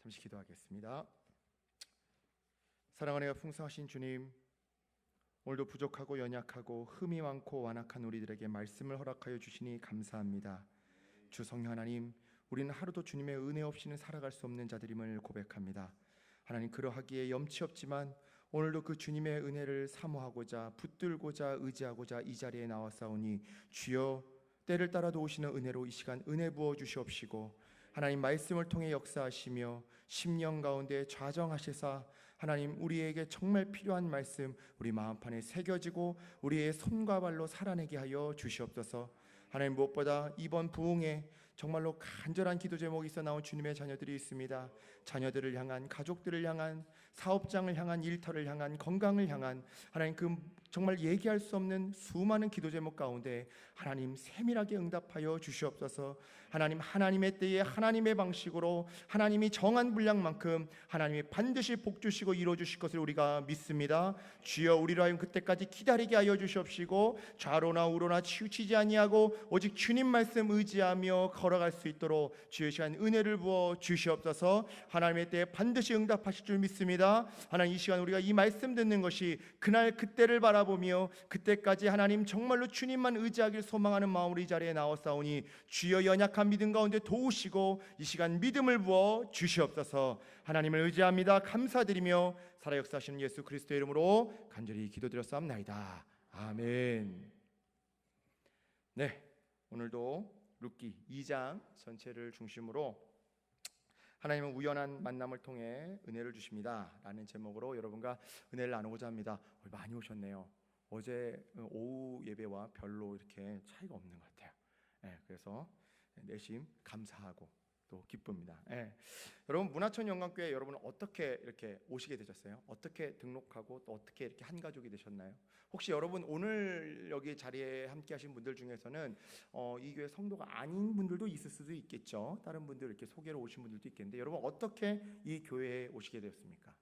잠시 기도하겠습니다. 사랑하는 풍성하신 주님, 오늘도 부족하고 연약하고 흠이 많고 완악한 우리들에게 말씀을 허락하여 주시니 감사합니다. 주 성령 하나님, 우리는 하루도 주님의 은혜 없이는 살아갈 수 없는 자들임을 고백합니다. 하나님, 그러하기에 염치 없지만 오늘도 그 주님의 은혜를 사모하고자 붙들고자 의지하고자 이 자리에 나왔사오니 주여, 때를 따라도 오시는 은혜로 이 시간 은혜 부어 주시옵시고 하나님 말씀을 통해 역사하시며 심령 가운데 좌정하시사 하나님 우리에게 정말 필요한 말씀 우리 마음판에 새겨지고 우리의 손과 발로 살아내게 하여 주시옵소서. 하나님, 무엇보다 이번 부흥에 정말로 간절한 기도 제목이 있어 나온 주님의 자녀들이 있습니다. 자녀들을 향한, 가족들을 향한, 사업장을 향한, 일터를 향한, 건강을 향한 하나님 그 정말 얘기할 수 없는 수많은 기도 제목 가운데 하나님 세밀하게 응답하여 주시옵소서. 하나님, 하나님의 때에 하나님의 방식으로 하나님이 정한 분량만큼 하나님이 반드시 복 주시고 이루어 주실 것을 우리가 믿습니다. 주여, 우리로 하여금 그때까지 기다리게 하여 주시옵시고 좌로나 우로나 치우치지 아니하고 오직 주님 말씀 의지하며 걸어갈 수 있도록 주의 시간 은혜를 부어 주시옵소서. 하나님의 때에 반드시 응답하실 줄 믿습니다. 하나님, 이 시간 우리가 이 말씀 듣는 것이 그날 그때를 바라보며 그때까지 하나님 정말로 주님만 의지하길 소망하는 마음으로 이 자리에 나왔사오니 주여, 연약한 믿음 가운데 도우시고 이 시간 믿음을 부어 주시옵소서. 하나님을 의지합니다. 감사드리며 살아 역사하시는 예수 그리스도의 이름으로 간절히 기도드렸사옵나이다. 아멘. 네, 오늘도 룻기 2장 전체를 중심으로 하나님은 우연한 만남을 통해 은혜를 주십니다 라는 제목으로 여러분과 은혜를 나누고자 합니다. 많이 오셨네요. 어제 오후 예배와 별로 이렇게 차이가 없는 것 같아요. 그래서 내심 감사하고 또 기쁩니다. 여러분, 문화천 영광교회 여러분은 어떻게 이렇게 오시게 되셨어요? 어떻게 등록하고 또 어떻게 이렇게 한 가족이 되셨나요? 혹시 여러분 오늘 여기 자리에 함께 하신 분들 중에서는 이 교회 성도가 아닌 분들도 있을 수도 있겠죠. 다른 분들 이렇게 소개로 오신 분들도 있겠는데 여러분 어떻게 이 교회에 오시게 되었습니까?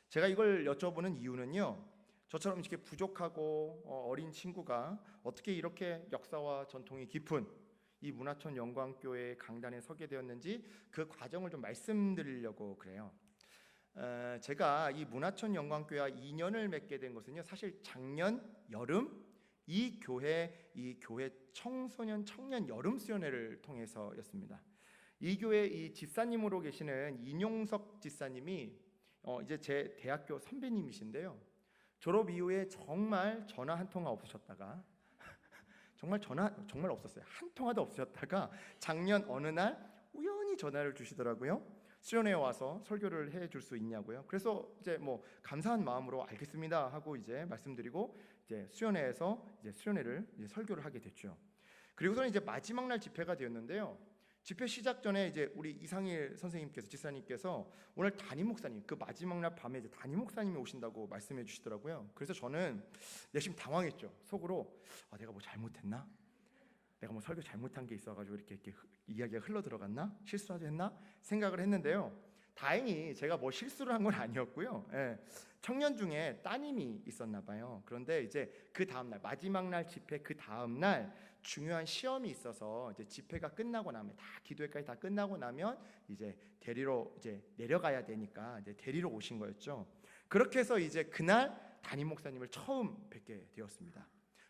제가 이걸 여쭤보는 이유는요, 저처럼 이렇게 부족하고 어린 친구가 어떻게 이렇게 역사와 전통이 깊은 이 문화천 영광교회 강단에 서게 되었는지 그 과정을 좀 말씀드리려고 그래요. 제가 이 문화천 영광교회와 인연을 맺게 된 것은요, 사실 작년 여름 이 교회 청소년 청년 여름 수련회를 통해서였습니다. 이 교회 이 집사님으로 계시는 인용석 집사님이 이제 제 대학교 선배님이신데요, 졸업 이후에 정말 전화 한 통화 없으셨다가 정말 없었어요. 한 통화도 없으셨다가 작년 어느 날 우연히 전화를 주시더라고요. 수련회에 와서 설교를 해줄 수 있냐고요. 그래서 이제 뭐 감사한 마음으로 알겠습니다 하고 이제 말씀드리고 이제 수련회에서 이제 수련회를 이제 설교를 하게 됐죠. 그리고서는 이제 마지막 날 집회가 되었는데요. 집회 시작 전에 이제 우리 이상일 선생님께서, 지사님께서 오늘 담임 목사님, 그 마지막 날 밤에 이제 담임 목사님이 오신다고 말씀해 주시더라고요. 그래서 저는 내심 당황했죠. 속으로 내가 뭐 잘못했나? 내가 뭐 설교 잘못한 게 있어가지고 이렇게 이야기가 흘러 들어갔나? 실수라도 했나? 생각을 했는데요. 다행히 제가 뭐 실수를 한 건 아니었고요. 청년 중에 따님이 있었나 봐요. 그런데 이제 그 다음 날, 마지막 날 집회 그 다음 날 중요한 시험이 있어서 이제 집회가 끝나고 나면, 다 기도회까지 다 끝나고 나면 이제 데리러 이제 내려가야 되니까 이제 데리러 오신 거였죠. 그렇게 해서 이제 그날 담임 목사님을 처음 뵙게 되었습니다.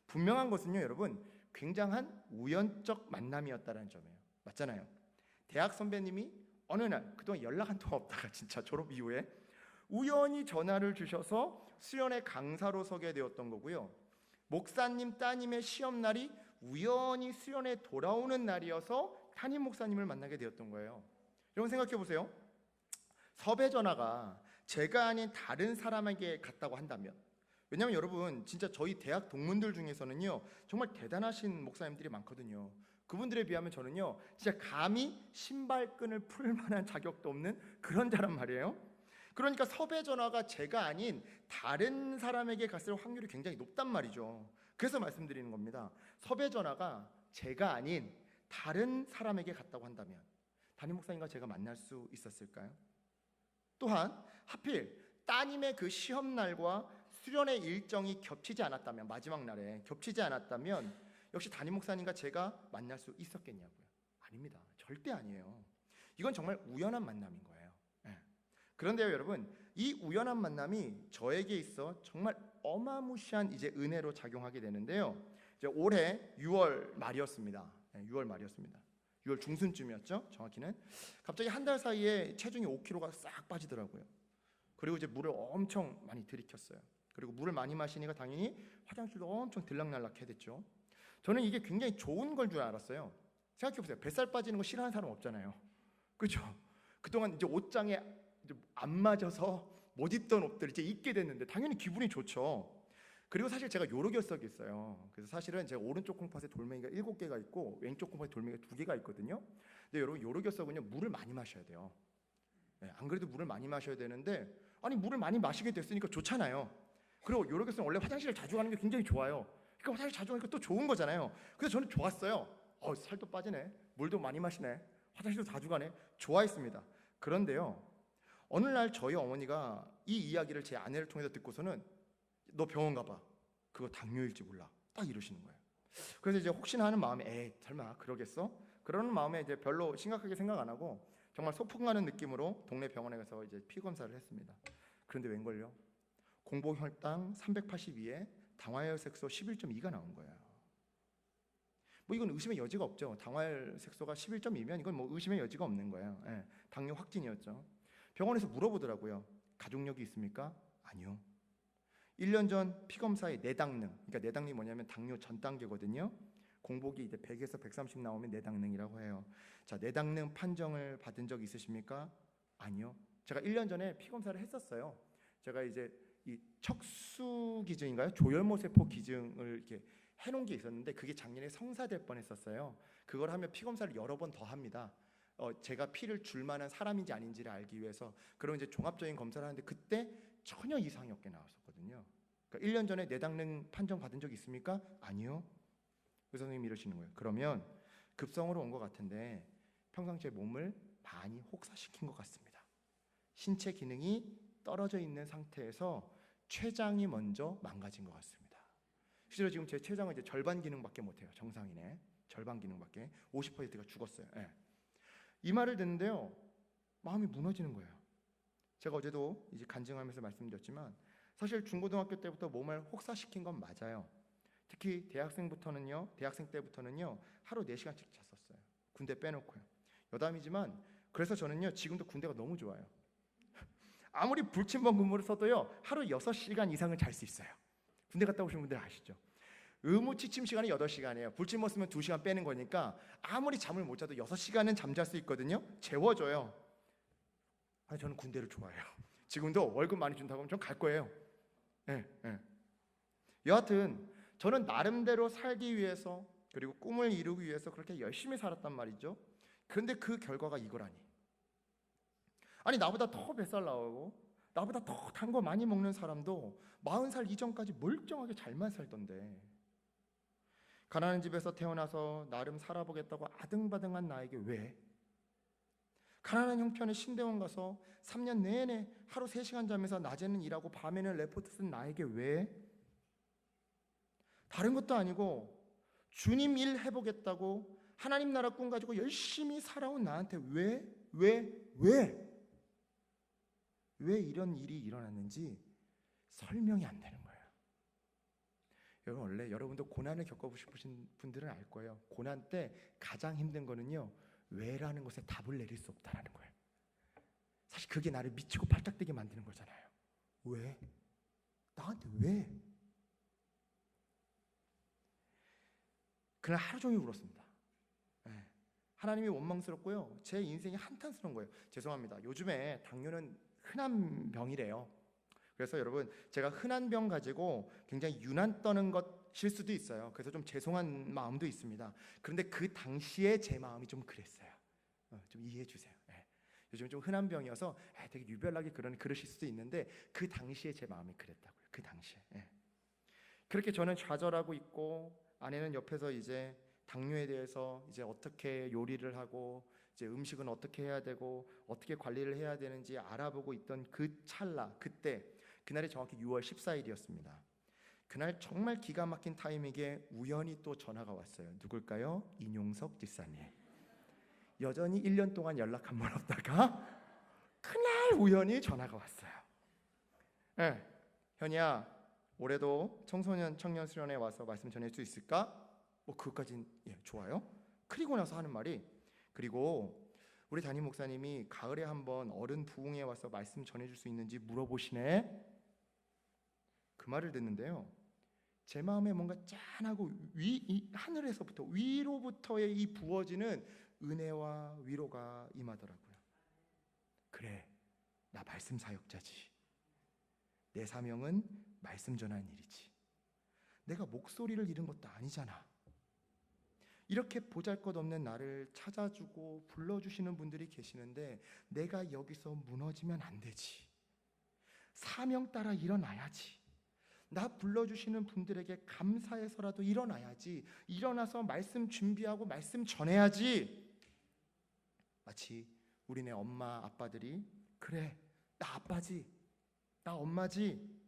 분명한 것은요, 여러분, 굉장한 우연적 만남이었다는 점이에요. 맞잖아요. 대학 선배님이 어느 날 그동안 연락 한 통 없다가 진짜 졸업 이후에 우연히 전화를 주셔서 수련회 강사로 서게 되었던 거고요. 목사님 따님의 시험날이 우연히 수련회 돌아오는 날이어서 담임 목사님을 만나게 되었던 거예요. 여러분 생각해 보세요. 섭외 전화가 제가 아닌 다른 사람에게 갔다고 한다면, 왜냐하면 여러분 진짜 저희 대학 동문들 중에서는요 정말 대단하신 목사님들이 많거든요. 그분들에 비하면 저는요 진짜 감히 신발끈을 풀 만한 자격도 없는 그런 자란 말이에요. 그러니까 섭외 전화가 제가 아닌 다른 사람에게 갔을 확률이 굉장히 높단 말이죠. 그래서 말씀드리는 겁니다. 섭외 전화가 제가 아닌 다른 사람에게 갔다고 한다면 담임 목사님과 제가 만날 수 있었을까요? 또한 하필 따님의 그 시험날과 수련회 일정이 겹치지 않았다면, 마지막 날에 겹치지 않았다면 역시 담임 목사님과 제가 만날 수 있었겠냐고요? 아닙니다. 절대 아니에요. 이건 정말 우연한 만남인 거예요. 예. 그런데요, 여러분, 이 우연한 만남이 저에게 있어 정말 어마무시한 이제 은혜로 작용하게 되는데요. 이제 올해 6월 말이었습니다. 6월 말이었습니다. 6월 중순쯤이었죠. 정확히는 갑자기 한 달 사이에 체중이 5kg가 싹 빠지더라고요. 그리고 이제 물을 엄청 많이 들이켰어요. 그리고 물을 많이 마시니까 당연히 화장실도 엄청 들락날락해 됐죠. 저는 이게 굉장히 좋은 걸 줄 알았어요. 생각해 보세요. 뱃살 빠지는 거 싫어하는 사람 없잖아요. 그렇죠? 그동안 이제 옷장에 이제 안 맞아서 못 입던 옷들 이제 입게 됐는데 당연히 기분이 좋죠. 그리고 사실 제가 요로결석이 있어요. 그래서 사실은 제가 오른쪽 콩팥에 돌멩이가 7개가 있고 왼쪽 콩팥에 돌멩이가 2개가 있거든요. 근데 여러분, 요로결석은요, 물을 많이 마셔야 돼요. 네, 안 그래도 물을 많이 마셔야 되는데, 아니 물을 많이 마시게 됐으니까 좋잖아요. 그리고 요로결석은 원래 화장실을 자주 가는 게 굉장히 좋아요. 그러니까 화장실 자주 가니까 또 좋은 거잖아요. 그래서 저는 좋았어요. 살도 빠지네, 물도 많이 마시네, 화장실도 자주 가네, 좋아했습니다. 그런데요, 어느 날 저희 어머니가 이 이야기를 제 아내를 통해서 듣고서는 너 병원 가봐, 그거 당뇨일지 몰라, 딱 이러시는 거예요. 그래서 이제 혹시나 하는 마음에 에이 설마 그러겠어? 그러는 마음에 이제 별로 심각하게 생각 안 하고 정말 소풍 가는 느낌으로 동네 병원에 가서 이제 피 검사를 했습니다. 그런데 웬걸요? 공복 혈당 382에 당화혈색소 11.2가 나온 거예요. 뭐 이건 의심의 여지가 없죠. 당화혈색소가 11.2면 이건 뭐 의심의 여지가 없는 거예요. 예, 당뇨 확진이었죠. 병원에서 물어보더라고요. 가족력이 있습니까? 아니요. 1년 전 피검사에 내당능, 그러니까 내당능이 뭐냐면 당뇨 전 단계거든요. 공복이 이제 100에서 130 나오면 내당능이라고 해요. 자, 내당능 판정을 받은 적 있으십니까? 아니요. 제가 1년 전에 피검사를 했었어요. 제가 이제 이 척수 기증인가요? 조혈모 세포 기증을 이렇게 해놓은 게 있었는데 그게 작년에 성사될 뻔했었어요. 그걸 하면 피검사를 여러 번 더 합니다. 제가 피를 줄 만한 사람인지 아닌지를 알기 위해서. 그럼 이제 종합적인 검사를 하는데 그때 전혀 이상이 없게 나왔었거든요. 그러니까 1년 전에 내당능 판정 받은 적 있습니까? 아니요. 의사 선생님이 이러시는 거예요. 그러면 급성으로 온 것 같은데 평상시에 몸을 많이 혹사시킨 것 같습니다. 신체 기능이 떨어져 있는 상태에서 췌장이 먼저 망가진 것 같습니다. 실제로 지금 제 췌장은 이제 절반 기능밖에 못해요. 정상인의 절반 기능밖에. 50%가 죽었어요. 예. 이 말을 듣는데요, 마음이 무너지는 거예요. 제가 어제도 이제 간증하면서 말씀드렸지만 사실 중고등학교 때부터 몸을 혹사시킨 건 맞아요. 특히 대학생 때부터는요 하루 4시간씩 잤었어요. 군대 빼놓고요. 여담이지만 그래서 저는요 지금도 군대가 너무 좋아요. 아무리 불침번 근무를 써도요 하루 6시간 이상은 잘 수 있어요. 군대 갔다 오신 분들 아시죠? 의무 취침 시간이 8시간이에요. 불침번 쓰면 2시간 빼는 거니까 아무리 잠을 못 자도 6시간은 잠잘 수 있거든요. 재워줘요. 아니, 저는 군대를 좋아해요. 지금도 월급 많이 준다고 하면 전 갈 거예요. 예. 여하튼 저는 나름대로 살기 위해서 그리고 꿈을 이루기 위해서 그렇게 열심히 살았단 말이죠. 그런데 그 결과가 이거라니. 아니, 나보다 더 뱃살 나오고 나보다 더 단 거 많이 먹는 사람도 40살 이전까지 멀쩡하게 잘만 살던데, 가난한 집에서 태어나서 나름 살아보겠다고 아등바등한 나에게 왜, 가난한 형편의 신대원 가서 3년 내내 하루 3시간 자면서 낮에는 일하고 밤에는 레포트 쓴 나에게 왜, 다른 것도 아니고 주님 일 해보겠다고 하나님 나라 꿈 가지고 열심히 살아온 나한테 왜 이런 일이 일어났는지 설명이 안 되는 거예요. 여러분, 원래 여러분도 고난을 겪어보신 분들은 알 거예요. 고난 때 가장 힘든 거는요, 왜라는 것에 답을 내릴 수 없다라는 거예요. 사실 그게 나를 미치고 팔짝대게 만드는 거잖아요. 왜? 나한테 왜? 그날 하루 종일 울었습니다. 네. 하나님이 원망스럽고요, 제 인생이 한탄스러운 거예요. 죄송합니다. 요즘에 당뇨는 흔한 병이래요. 그래서 여러분, 제가 흔한 병 가지고 굉장히 유난 떠는 것일 수도 있어요. 그래서 좀 죄송한 마음도 있습니다. 그런데 그 당시에 제 마음이 좀 그랬어요. 좀 이해해 주세요. 네. 요즘 좀 흔한 병이어서 되게 유별나게 그러실 수도 있는데 그 당시에 제 마음이 그랬다고요. 그 당시에. 네. 그렇게 저는 좌절하고 있고, 아내는 옆에서 이제 당뇨에 대해서 이제 어떻게 요리를 하고 이제 음식은 어떻게 해야 되고 어떻게 관리를 해야 되는지 알아보고 있던 그 찰나, 그날이 정확히 6월 14일이었습니다. 그날 정말 기가 막힌 타이밍에 우연히 또 전화가 왔어요. 누굴까요? 인용석 집사님. 여전히 1년 동안 연락 한 번 없다가 그날 우연히 전화가 왔어요. 네, 현이야, 올해도 청소년 청년 수련회 와서 말씀 전할 수 있을까? 그것까진 좋아요. 그리고 나서 하는 말이, 그리고 우리 담임 목사님이 가을에 한번 어른 부흥회 와서 말씀 전해줄 수 있는지 물어보시네. 그 말을 듣는데요, 제 마음에 뭔가 짠하고 하늘에서부터 위로부터의 이 부어지는 은혜와 위로가 임하더라고요. 그래, 나 말씀 사역자지. 내 사명은 말씀 전하는 일이지. 내가 목소리를 잃은 것도 아니잖아. 이렇게 보잘것없는 나를 찾아주고 불러주시는 분들이 계시는데 내가 여기서 무너지면 안 되지. 사명 따라 일어나야지. 나 불러주시는 분들에게 감사해서라도 일어나야지. 일어나서 말씀 준비하고 말씀 전해야지. 마치 우리네 엄마 아빠들이, 그래, 나 아빠지, 나 엄마지.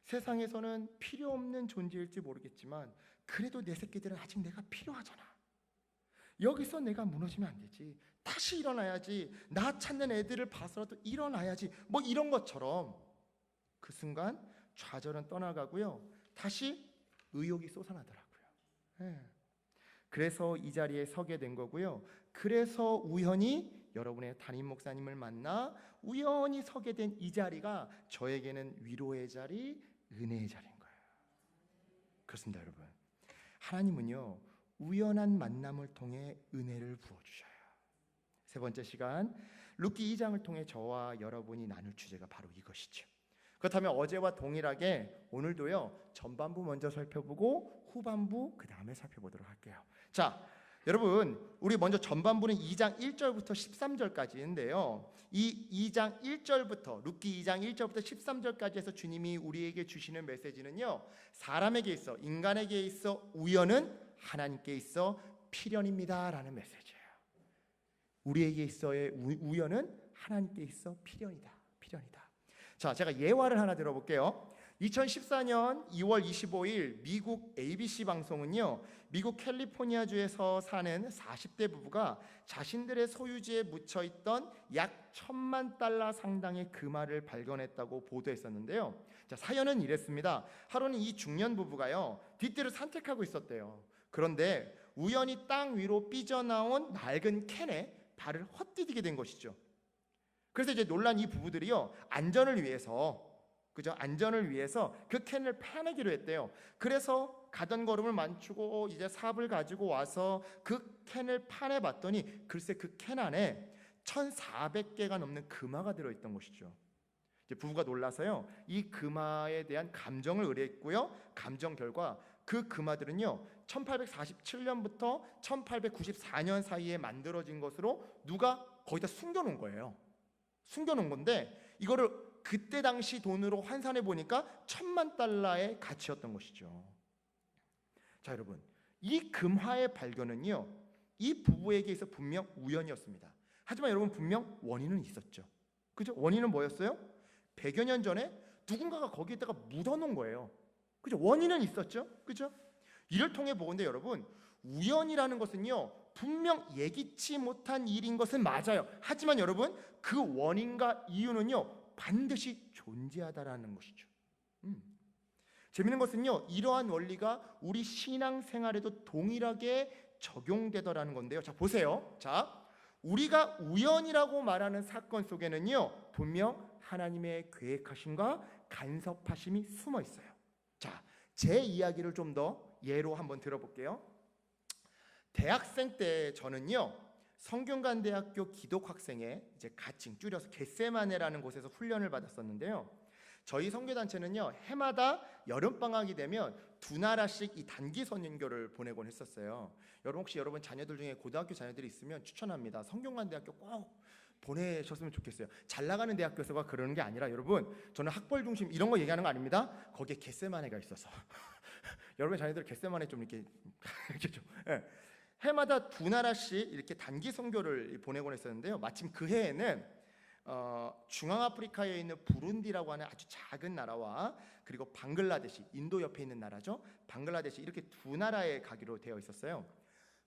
세상에서는 필요 없는 존재일지 모르겠지만 그래도 내 새끼들은 아직 내가 필요하잖아. 여기서 내가 무너지면 안 되지. 다시 일어나야지. 나 찾는 애들을 봐서라도 일어나야지. 이런 것처럼 그 순간 좌절은 떠나가고요, 다시 의욕이 솟아나더라고요. 그래서 이 자리에 서게 된 거고요. 그래서 우연히 여러분의 담임 목사님을 만나 우연히 서게 된 이 자리가 저에게는 위로의 자리, 은혜의 자리인 거예요. 그렇습니다, 여러분. 하나님은요, 우연한 만남을 통해 은혜를 부어주셔요. 세 번째 시간, 룻기 2장을 통해 저와 여러분이 나눌 주제가 바로 이것이죠. 그렇다면 어제와 동일하게 오늘도요, 전반부 먼저 살펴보고 후반부 그 다음에 살펴보도록 할게요. 자, 여러분, 우리 먼저 전반부는 2장 1절부터 13절까지인데요. 이 2장 1절부터 룻기 2장 1절부터 13절까지 해서 주님이 우리에게 주시는 메시지는요, 사람에게 있어, 인간에게 있어 우연은 하나님께 있어 필연입니다라는 메시지예요. 우리에게 있어의 우연은 하나님께 있어 필연이다. 자, 제가 예화를 하나 들어볼게요. 2014년 2월 25일 미국 ABC 방송은요, 미국 캘리포니아주에서 사는 40대 부부가 자신들의 소유지에 묻혀있던 약 $10,000,000 상당의 금화를 발견했다고 보도했었는데요. 자, 사연은 이랬습니다. 하루는 이 중년 부부가요, 뒷뜰을 산책하고 있었대요. 그런데 우연히 땅 위로 삐져나온 낡은 캔에 발을 헛디디게 된 것이죠. 그래서 이제 놀란 이 부부들이요, 안전을 위해서 그 캔을 파내기로 했대요. 그래서 가던 걸음을 멈추고 이제 삽을 가지고 와서 그 캔을 파내봤더니 글쎄 그 캔 안에 1,400개가 넘는 금화가 들어있던 것이죠. 이제 부부가 놀라서요, 이 금화에 대한 감정을 의뢰했고요. 감정 결과 그 금화들은요, 1847년부터 1894년 사이에 만들어진 것으로 누가 거기다 숨겨놓은 거예요. 숨겨놓은 건데 이거를 그때 당시 돈으로 환산해 보니까 $10,000,000의 가치였던 것이죠. 자, 여러분, 이 금화의 발견은요, 이 부부에게 있어 분명 우연이었습니다. 하지만 여러분, 분명 원인은 있었죠. 그죠? 원인은 뭐였어요? 100여 년 전에 누군가가 거기에다가 묻어놓은 거예요. 그죠? 원인은 있었죠. 그죠? 이를 통해 보건대 여러분, 우연이라는 것은요, 분명 예기치 못한 일인 것은 맞아요. 하지만 여러분, 그 원인과 이유는요, 반드시 존재하다라는 것이죠. 재미있는 것은요, 이러한 원리가 우리 신앙생활에도 동일하게 적용되더라는 건데요. 자, 보세요. 자, 우리가 우연이라고 말하는 사건 속에는요, 분명 하나님의 계획하심과 간섭하심이 숨어 있어요. 자, 제 이야기를 좀 더 예로 한번 들어볼게요. 대학생 때 저는요, 성균관대학교 기독학생회, 이제 가칭 줄여서 겟세마네라는 곳에서 훈련을 받았었는데요. 저희 선교단체는요, 해마다 여름방학이 되면 2나라씩 이 단기 선인교를 보내곤 했었어요. 여러분, 혹시 여러분 자녀들 중에 고등학교 자녀들이 있으면 추천합니다. 성균관대학교 꼭 보내셨으면 좋겠어요. 잘 나가는 대학교에서가 그러는 게 아니라, 여러분, 저는 학벌 중심 이런 거 얘기하는 거 아닙니다. 거기에 겟세마네가 있어서 여러분 자녀들 겟세마네 좀 이렇게 좀, 예. 해마다 2나라씩 이렇게 단기 선교를 보내곤 했었는데요. 마침 그 해에는 중앙아프리카에 있는 부룬디라고 하는 아주 작은 나라와 그리고 방글라데시, 인도 옆에 있는 나라죠. 방글라데시, 이렇게 2나라에 가기로 되어 있었어요.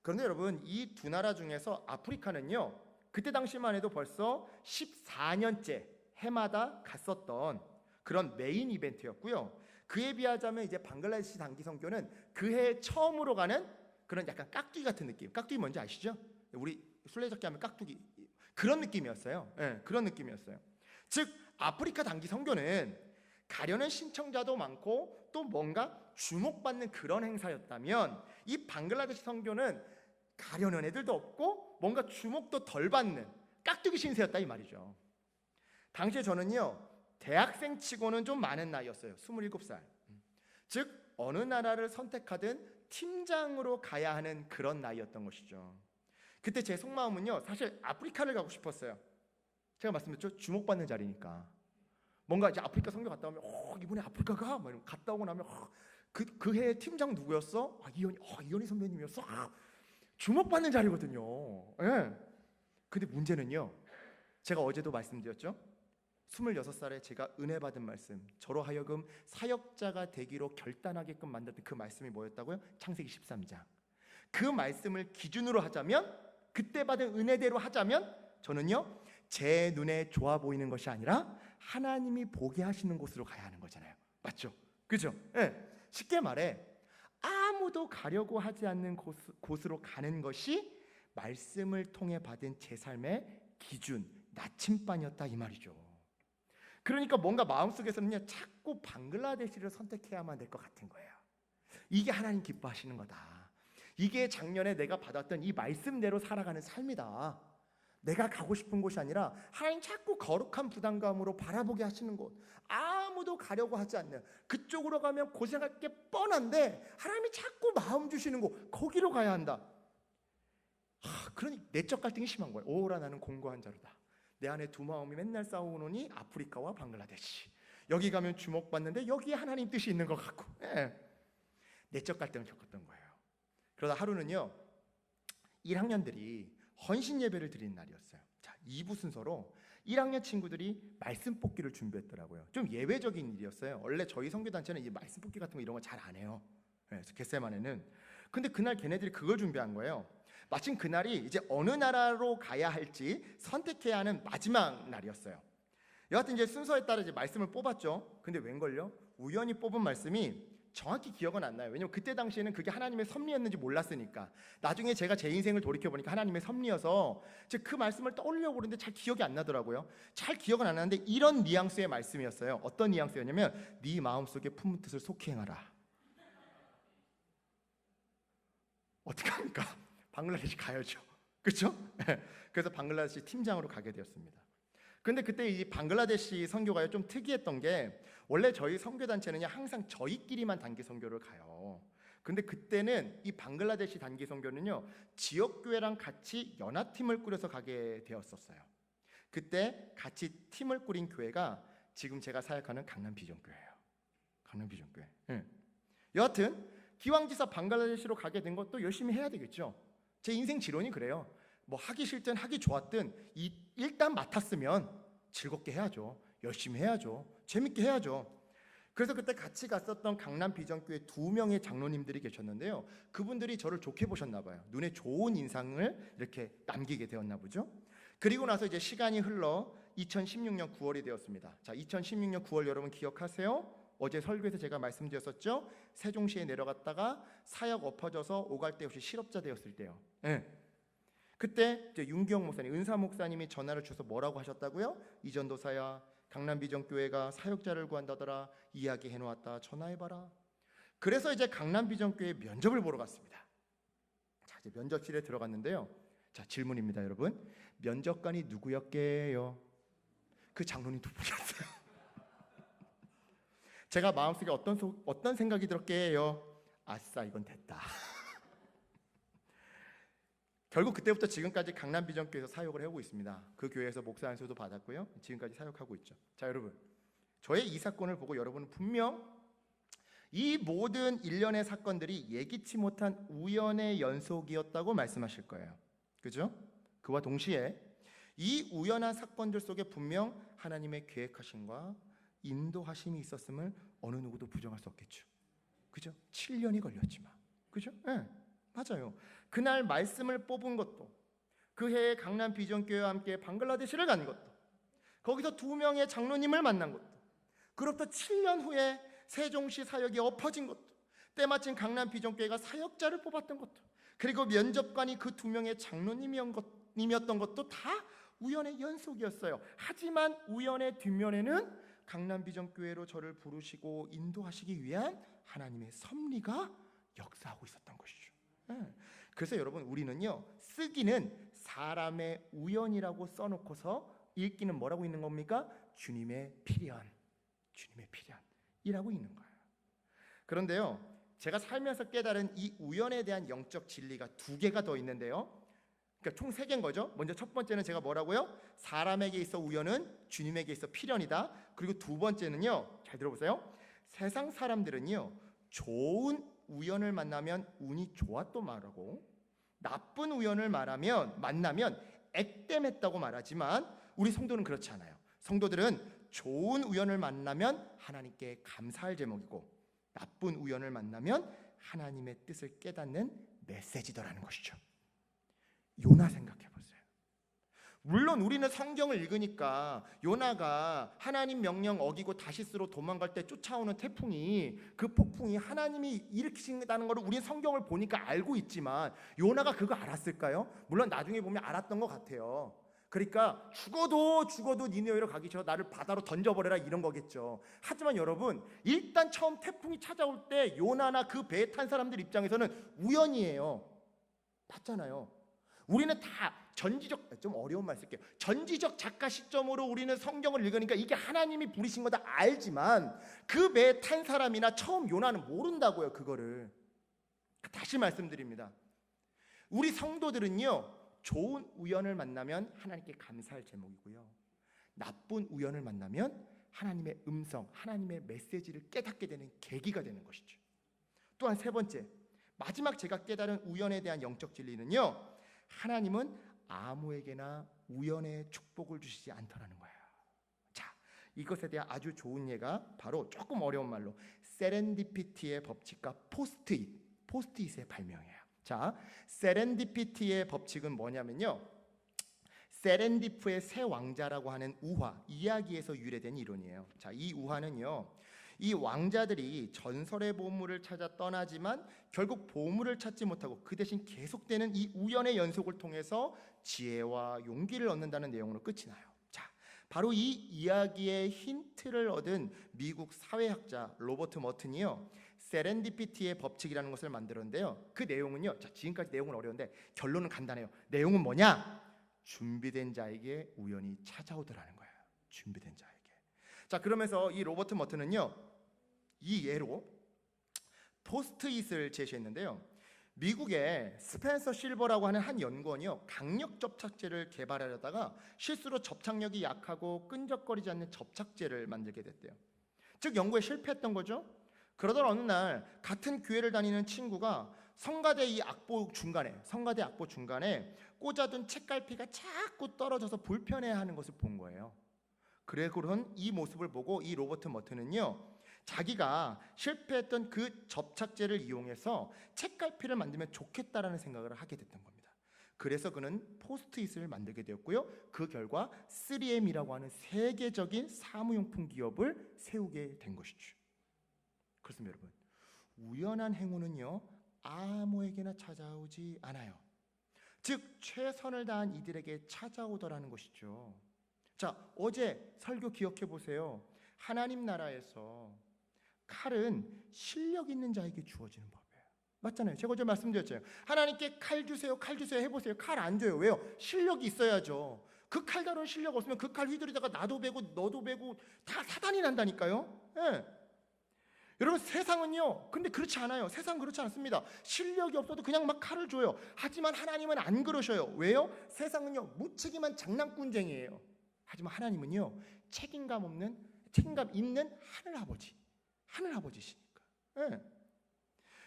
그런데 여러분, 이 두 나라 중에서 아프리카는요, 그때 당시만 해도 벌써 14년째 해마다 갔었던 그런 메인 이벤트였고요. 그에 비하자면 이제 방글라데시 단기 선교는 그해 처음으로 가는 그런 약간 깍두기 같은 느낌. 깍두기 뭔지 아시죠? 우리 술래잡기 하면 깍두기, 그런 느낌이었어요. 네, 그런 느낌이었어요. 즉 아프리카 단기 선교는 가려는 신청자도 많고 또 뭔가 주목받는 그런 행사였다면, 이 방글라데시 선교는 가려는 애들도 없고 뭔가 주목도 덜 받는 깍두기 신세였다 이 말이죠. 당시에 저는요, 대학생 치고는 좀 많은 나이였어요. 27살. 즉 어느 나라를 선택하든 팀장으로 가야 하는 그런 나이였던 것이죠. 그때 제 속마음은요, 사실 아프리카를 가고 싶었어요. 제가 말씀드렸죠, 주목받는 자리니까. 뭔가 이제 아프리카 선교 갔다 오면 이번에 아프리카 가? 막 갔다 오고 나면 그 해의 팀장 누구였어? 이현희 선배님이었어? 주목받는 자리거든요. 예. 근데 문제는요, 제가 어제도 말씀드렸죠, 26살에 제가 은혜 받은 말씀, 저로 하여금 사역자가 되기로 결단하게끔 만들었던 그 말씀이 뭐였다고요? 창세기 13장. 그 말씀을 기준으로 하자면, 그때 받은 은혜대로 하자면, 저는요, 제 눈에 좋아 보이는 것이 아니라 하나님이 보게 하시는 곳으로 가야 하는 거잖아요. 맞죠? 그죠? 네. 쉽게 말해 아무도 가려고 하지 않는 곳으로 가는 것이 말씀을 통해 받은 제 삶의 기준, 나침반이었다 이 말이죠. 그러니까 뭔가 마음속에서는요, 자꾸 방글라데시를 선택해야만 될 것 같은 거예요. 이게 하나님 기뻐하시는 거다. 이게 작년에 내가 받았던 이 말씀대로 살아가는 삶이다. 내가 가고 싶은 곳이 아니라 하나님 자꾸 거룩한 부담감으로 바라보게 하시는 곳, 아무도 가려고 하지 않는 그쪽으로 가면 고생할 게 뻔한데 하나님이 자꾸 마음 주시는 곳, 거기로 가야 한다. 그러니 내적 갈등이 심한 거예요. 오라 나는 공고한 자로다. 내 안에 두 마음이 맨날 싸우노니 아프리카와 방글라데시. 여기 가면 주목받는데 여기에 하나님 뜻이 있는 것 같고, 내적 갈등을 겪었던 거예요. 그러다 하루는요, 1학년들이 헌신 예배를 드리는 날이었어요. 자, 2부 순서로 1학년 친구들이 말씀 뽑기를 준비했더라고요. 좀 예외적인 일이었어요. 원래 저희 선교단체는 이 말씀 뽑기 같은 거 이런 거 잘 안 해요. 겟세마네는. 근데 그날 걔네들이 그걸 준비한 거예요. 마침 그날이 이제 어느 나라로 가야 할지 선택해야 하는 마지막 날이었어요. 여하튼 이제 순서에 따라 이제 말씀을 뽑았죠. 근데 웬걸요? 우연히 뽑은 말씀이 정확히 기억은 안 나요. 왜냐면 그때 당시에는 그게 하나님의 섭리였는지 몰랐으니까. 나중에 제가 제 인생을 돌이켜보니까 하나님의 섭리여서 그 말씀을 떠올리려고 그러는데 잘 기억이 안 나더라고요. 잘 기억은 안 나는데 이런 뉘앙스의 말씀이었어요. 어떤 뉘앙스였냐면, 네 마음속에 품은 뜻을 속히 행하라. 어떻게 합니까? 방글라데시 가야죠. 그렇죠? 그래서 방글라데시 팀장으로 가게 되었습니다. 근데 그때 이 방글라데시 선교가 좀 특이했던 게, 원래 저희 선교단체는 항상 저희끼리만 단기 선교를 가요. 근데 그때는 이 방글라데시 단기 선교는요, 지역교회랑 같이 연합팀을 꾸려서 가게 되었었어요. 그때 같이 팀을 꾸린 교회가 지금 제가 사역하는 강남 비전교회예요. 강남 비전교회. 여하튼 기왕지사 방글라데시로 가게 된 것도 열심히 해야 되겠죠. 제 인생 지론이 그래요. 뭐 하기 싫든 하기 좋았든 일단 맡았으면 즐겁게 해야죠. 열심히 해야죠. 재밌게 해야죠. 그래서 그때 같이 갔었던 강남 비전교회 2명의 장로님들이 계셨는데요. 그분들이 저를 좋게 보셨나 봐요. 눈에 좋은 인상을 이렇게 남기게 되었나 보죠. 그리고 나서 이제 시간이 흘러 2016년 9월이 되었습니다. 자, 2016년 9월 여러분 기억하세요? 어제 설교에서 제가 말씀드렸었죠. 세종시에 내려갔다가 사역 엎어져서 오갈 데 없이 실업자 되었을 때요. 그때 이제 윤기영 목사님, 은사 목사님이 전화를 주셔서 뭐라고 하셨다고요? 이전도사야, 강남 비전교회가 사역자를 구한다더라. 이야기해 놓았다. 전화해봐라. 그래서 이제 강남 비전교회 면접을 보러 갔습니다. 자, 이제 면접실에 들어갔는데요. 자, 질문입니다, 여러분. 면접관이 누구였게요? 그 장로님 두 분이었어요. 제가 마음속에 어떤 생각이 들었게요? 아싸, 이건 됐다. 결국 그때부터 지금까지 강남 비전교회에서 사역을 해오고 있습니다. 그 교회에서 목사 안수도 받았고요. 지금까지 사역하고 있죠. 자, 여러분, 저의 이 사건을 보고 여러분은 분명 이 모든 일련의 사건들이 예기치 못한 우연의 연속이었다고 말씀하실 거예요. 그죠? 그와 동시에 이 우연한 사건들 속에 분명 하나님의 계획하심과 인도하심이 있었음을 어느 누구도 부정할 수 없겠죠. 그죠? 7년이 걸렸지만. 그죠? 네. 맞아요. 그날 말씀을 뽑은 것도, 그 해에 강남 비전교회와 함께 방글라데시를 간 것도, 거기서 2명의 장로님을 만난 것도, 그로부터 7년 후에 세종시 사역이 엎어진 것도, 때마침 강남 비전교회가 사역자를 뽑았던 것도, 그리고 면접관이 그 2명의 장로님이었던 것도 다 우연의 연속이었어요. 하지만 우연의 뒷면에는 강남 비전교회로 저를 부르시고 인도하시기 위한 하나님의 섭리가 역사하고 있었던 것이죠. 그래서 여러분, 우리는요, 쓰기는 사람의 우연이라고 써놓고서 읽기는 뭐라고 있는 겁니까? 주님의 필연, 주님의 필연이라고 있는 거예요. 그런데요, 제가 살면서 깨달은 이 우연에 대한 영적 진리가 2개가 더 있는데요, 그러니까 총 3개인 거죠. 먼저 첫 번째는 제가 뭐라고요? 사람에게 있어 우연은 주님에게 있어 필연이다. 그리고 2번째는요, 잘 들어보세요. 세상 사람들은요, 좋은 우연을 만나면 운이 좋았또 말하고, 나쁜 우연을 만나면 액땜했다고 말하지만, 우리 성도는 그렇지 않아요. 성도들은 좋은 우연을 만나면 하나님께 감사할 제목이고, 나쁜 우연을 만나면 하나님의 뜻을 깨닫는 메시지더라는 것이죠. 요나 생각해 보세요. 물론 우리는 성경을 읽으니까 요나가 하나님 명령 어기고 다시스로 도망갈 때 쫓아오는 태풍이, 그 폭풍이 하나님이 일으키신다는 것을 우리는 성경을 보니까 알고 있지만, 요나가 그거 알았을까요? 물론 나중에 보면 알았던 것 같아요. 그러니까 죽어도 니느웨로 가기 싫어, 나를 바다로 던져버려라, 이런 거겠죠. 하지만 여러분, 일단 처음 태풍이 찾아올 때 요나나 그 배에 탄 사람들 입장에서는 우연이에요. 맞잖아요. 우리는 다 좀 어려운 말 쓸게요. 전지적 작가 시점으로 우리는 성경을 읽으니까 이게 하나님이 부르신 거다 알지만, 그 배에 탄 사람이나 처음 요나는 모른다고요, 그거를. 다시 말씀드립니다. 우리 성도들은요, 좋은 우연을 만나면 하나님께 감사할 제목이고요, 나쁜 우연을 만나면 하나님의 음성, 하나님의 메시지를 깨닫게 되는 계기가 되는 것이죠. 또한 3번째, 마지막 제가 깨달은 우연에 대한 영적 진리는요, 하나님은 아무에게나 우연의 축복을 주시지 않더라는 거예요. 자, 이것에 대한 아주 좋은 예가 바로 조금 어려운 말로 세렌디피티의 법칙과 포스트잇의 발명이에요. 자, 세렌디피티의 법칙은 뭐냐면요, 세렌디프의 새 왕자라고 하는 우화, 이야기에서 유래된 이론이에요. 자, 이 우화는요, 이 왕자들이 전설의 보물을 찾아 떠나지만 결국 보물을 찾지 못하고 그 대신 계속되는 이 우연의 연속을 통해서 지혜와 용기를 얻는다는 내용으로 끝이 나요. 자, 바로 이 이야기의 힌트를 얻은 미국 사회학자 로버트 머튼이요, 세렌디피티의 법칙이라는 것을 만들었는데요, 그 내용은요, 자, 지금까지 내용은 어려운데 결론은 간단해요. 내용은 뭐냐? 준비된 자에게 우연히 찾아오더라는 거예요. 준비된 자에게. 자, 그러면서 이 로버트 머튼은요, 이 예로 포스트잇을 제시했는데요, 미국의 스펜서 실버라고 하는 한 연구원이요, 강력 접착제를 개발하려다가 실수로 접착력이 약하고 끈적거리지 않는 접착제를 만들게 됐대요. 즉 연구에 실패했던 거죠. 그러던 어느 날 같은 교회를 다니는 친구가 성가대 악보 중간에 꽂아둔 책갈피가 자꾸 떨어져서 불편해하는 것을 본 거예요. 그런 이 모습을 보고 이 로버트 머튼은요, 자기가 실패했던 그 접착제를 이용해서 책갈피를 만들면 좋겠다라는 생각을 하게 됐던 겁니다. 그래서 그는 포스트잇을 만들게 되었고요, 그 결과 3M이라고 하는 세계적인 사무용품 기업을 세우게 된 것이죠. 그렇습니다, 여러분. 우연한 행운은요, 아무에게나 찾아오지 않아요. 즉 최선을 다한 이들에게 찾아오더라는 것이죠. 자, 어제 설교 기억해 보세요. 하나님 나라에서 칼은 실력 있는 자에게 주어지는 법이에요. 맞잖아요. 제가 어제 말씀드렸잖아요. 하나님께 칼 주세요 해보세요. 칼 안 줘요. 왜요? 실력이 있어야죠. 그 칼 다루는 실력 없으면 그 칼 휘두르다가 나도 베고 너도 베고 다 사단이 난다니까요. 예. 여러분, 세상은요, 근데 그렇지 않아요. 세상 그렇지 않습니다. 실력이 없어도 그냥 막 칼을 줘요. 하지만 하나님은 안 그러셔요. 왜요? 세상은요, 무책임한 장난꾼쟁이에요. 하지만 하나님은요, 책임감 있는 하늘아버지시니까. 예.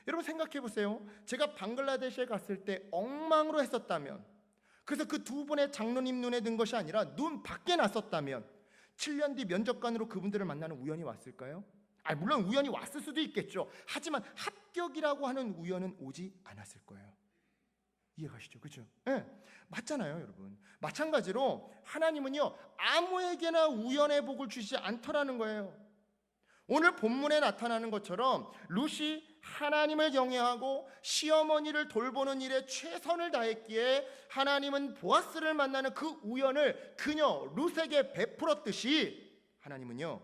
여러분 생각해 보세요. 제가 방글라데시에 갔을 때 엉망으로 했었다면, 그래서 그 2분의 장로님 눈에 든 것이 아니라 눈 밖에 났었다면 7년 뒤 면접관으로 그분들을 만나는 우연이 왔을까요? 물론 우연히 왔을 수도 있겠죠. 하지만 합격이라고 하는 우연은 오지 않았을 거예요. 이해가시죠? 그렇죠? 네, 맞잖아요, 여러분. 마찬가지로 하나님은요 아무에게나 우연의 복을 주시지 않더라는 거예요. 오늘 본문에 나타나는 것처럼 룻이 하나님을 경외하고 시어머니를 돌보는 일에 최선을 다했기에 하나님은 보아스를 만나는 그 우연을 그녀 룻에게 베풀었듯이 하나님은요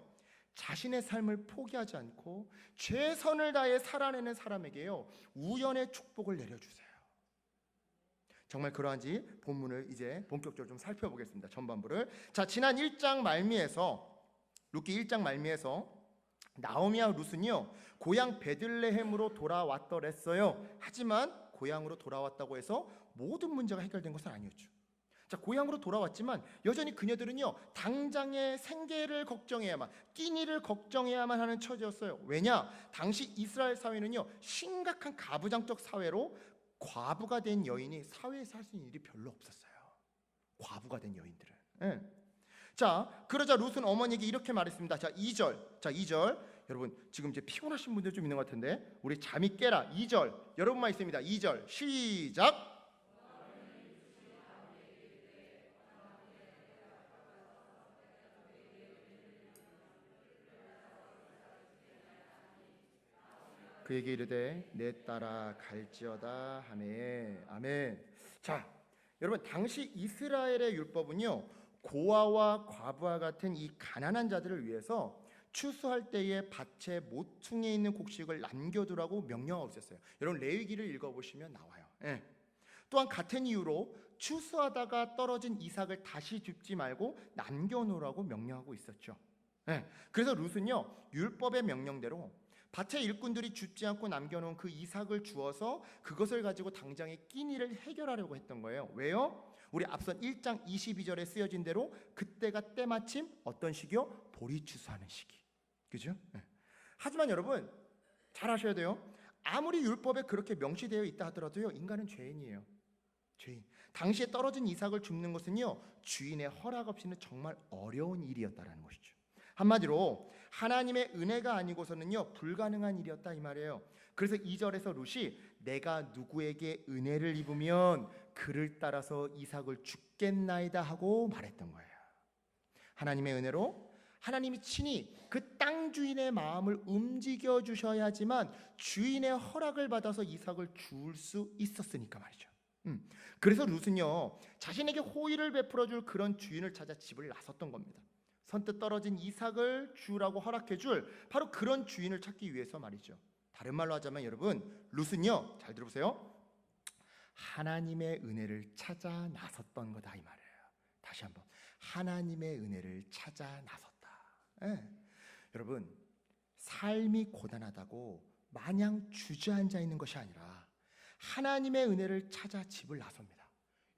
자신의 삶을 포기하지 않고 최선을 다해 살아내는 사람에게요 우연의 축복을 내려주세요. 정말 그러한지 본문을 이제 본격적으로 좀 살펴보겠습니다. 전반부를. 자, 지난 1장 말미에서 룻기 1장 말미에서 나오미와 룻은요 고향 베들레헴으로 돌아왔더랬어요. 하지만 고향으로 돌아왔다고 해서 모든 문제가 해결된 것은 아니었죠. 자, 고향으로 돌아왔지만 여전히 그녀들은요 당장의 생계를 걱정해야만, 끼니를 걱정해야만 하는 처지였어요. 왜냐? 당시 이스라엘 사회는요 심각한 가부장적 사회로 과부가 된 여인이 사회에서 할 수 있는 일이 별로 없었어요. 과부가 된 여인들은. 네. 자, 그러자 룻은 어머니에게 이렇게 말했습니다. 자, 2절. 여러분, 지금 이제 피곤하신 분들 좀 있는 것 같은데 우리 잠이 깨라. 2절. 여러분만 있습니다. 2절. 시작. 그에게 이르되 내 딸아 갈지어다 하매. 아멘. 자, 여러분 당시 이스라엘의 율법은요 고아와 과부와 같은 이 가난한 자들을 위해서 추수할 때에 밭의 모퉁이에 있는 곡식을 남겨두라고 명령하고 있었어요. 여러분 레위기를 읽어보시면 나와요. 예. 또한 같은 이유로 추수하다가 떨어진 이삭을 다시 줍지 말고 남겨놓으라고 명령하고 있었죠. 예. 그래서 룻은요 율법의 명령대로 밭의 일꾼들이 줍지 않고 남겨놓은 그 이삭을 주어서 그것을 가지고 당장의 끼니를 해결하려고 했던 거예요. 왜요? 우리 앞선 1장 22절에 쓰여진 대로 그때가 때마침 어떤 시기요? 보리 추수하는 시기. 그죠? 네. 하지만 여러분 잘 아셔야 돼요. 아무리 율법에 그렇게 명시되어 있다 하더라도요 인간은 죄인이에요. 죄인. 당시에 떨어진 이삭을 줍는 것은요 주인의 허락 없이는 정말 어려운 일이었다라는 것이죠. 한마디로 하나님의 은혜가 아니고서는요 불가능한 일이었다 이 말이에요. 그래서 2절에서 룻이 내가 누구에게 은혜를 입으면 그를 따라서 이삭을 주겠나이다 하고 말했던 거예요. 하나님의 은혜로 하나님이 친히 그 땅 주인의 마음을 움직여 주셔야지만 주인의 허락을 받아서 이삭을 줄 수 있었으니까 말이죠. 그래서 룻은요 자신에게 호의를 베풀어 줄 그런 주인을 찾아 집을 나섰던 겁니다. 선뜻 떨어진 이삭을 주라고 허락해 줄 바로 그런 주인을 찾기 위해서 말이죠. 다른 말로 하자면 여러분 룻은요 잘 들어보세요. 하나님의 은혜를 찾아 나섰던 거다 이 말이에요. 다시 한번 하나님의 은혜를 찾아 나섰다. 네. 여러분 삶이 고단하다고 마냥 주저앉아 있는 것이 아니라 하나님의 은혜를 찾아 집을 나섭니다.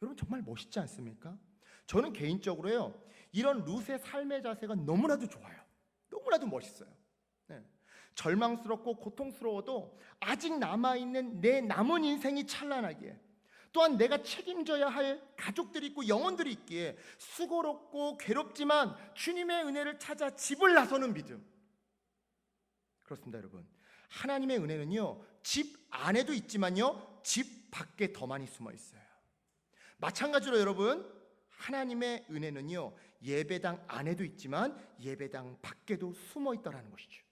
여러분 정말 멋있지 않습니까? 저는 개인적으로요 이런 룻의 삶의 자세가 너무나도 좋아요. 너무나도 멋있어요. 네. 절망스럽고 고통스러워도 아직 남아있는 내 남은 인생이 찬란하기에 또한 내가 책임져야 할 가족들이 있고 영혼들이 있기에 수고롭고 괴롭지만 주님의 은혜를 찾아 집을 나서는 믿음. 그렇습니다 여러분. 하나님의 은혜는요 집 안에도 있지만요 집 밖에 더 많이 숨어 있어요. 마찬가지로 여러분 하나님의 은혜는요 예배당 안에도 있지만 예배당 밖에도 숨어 있다라는 것이죠.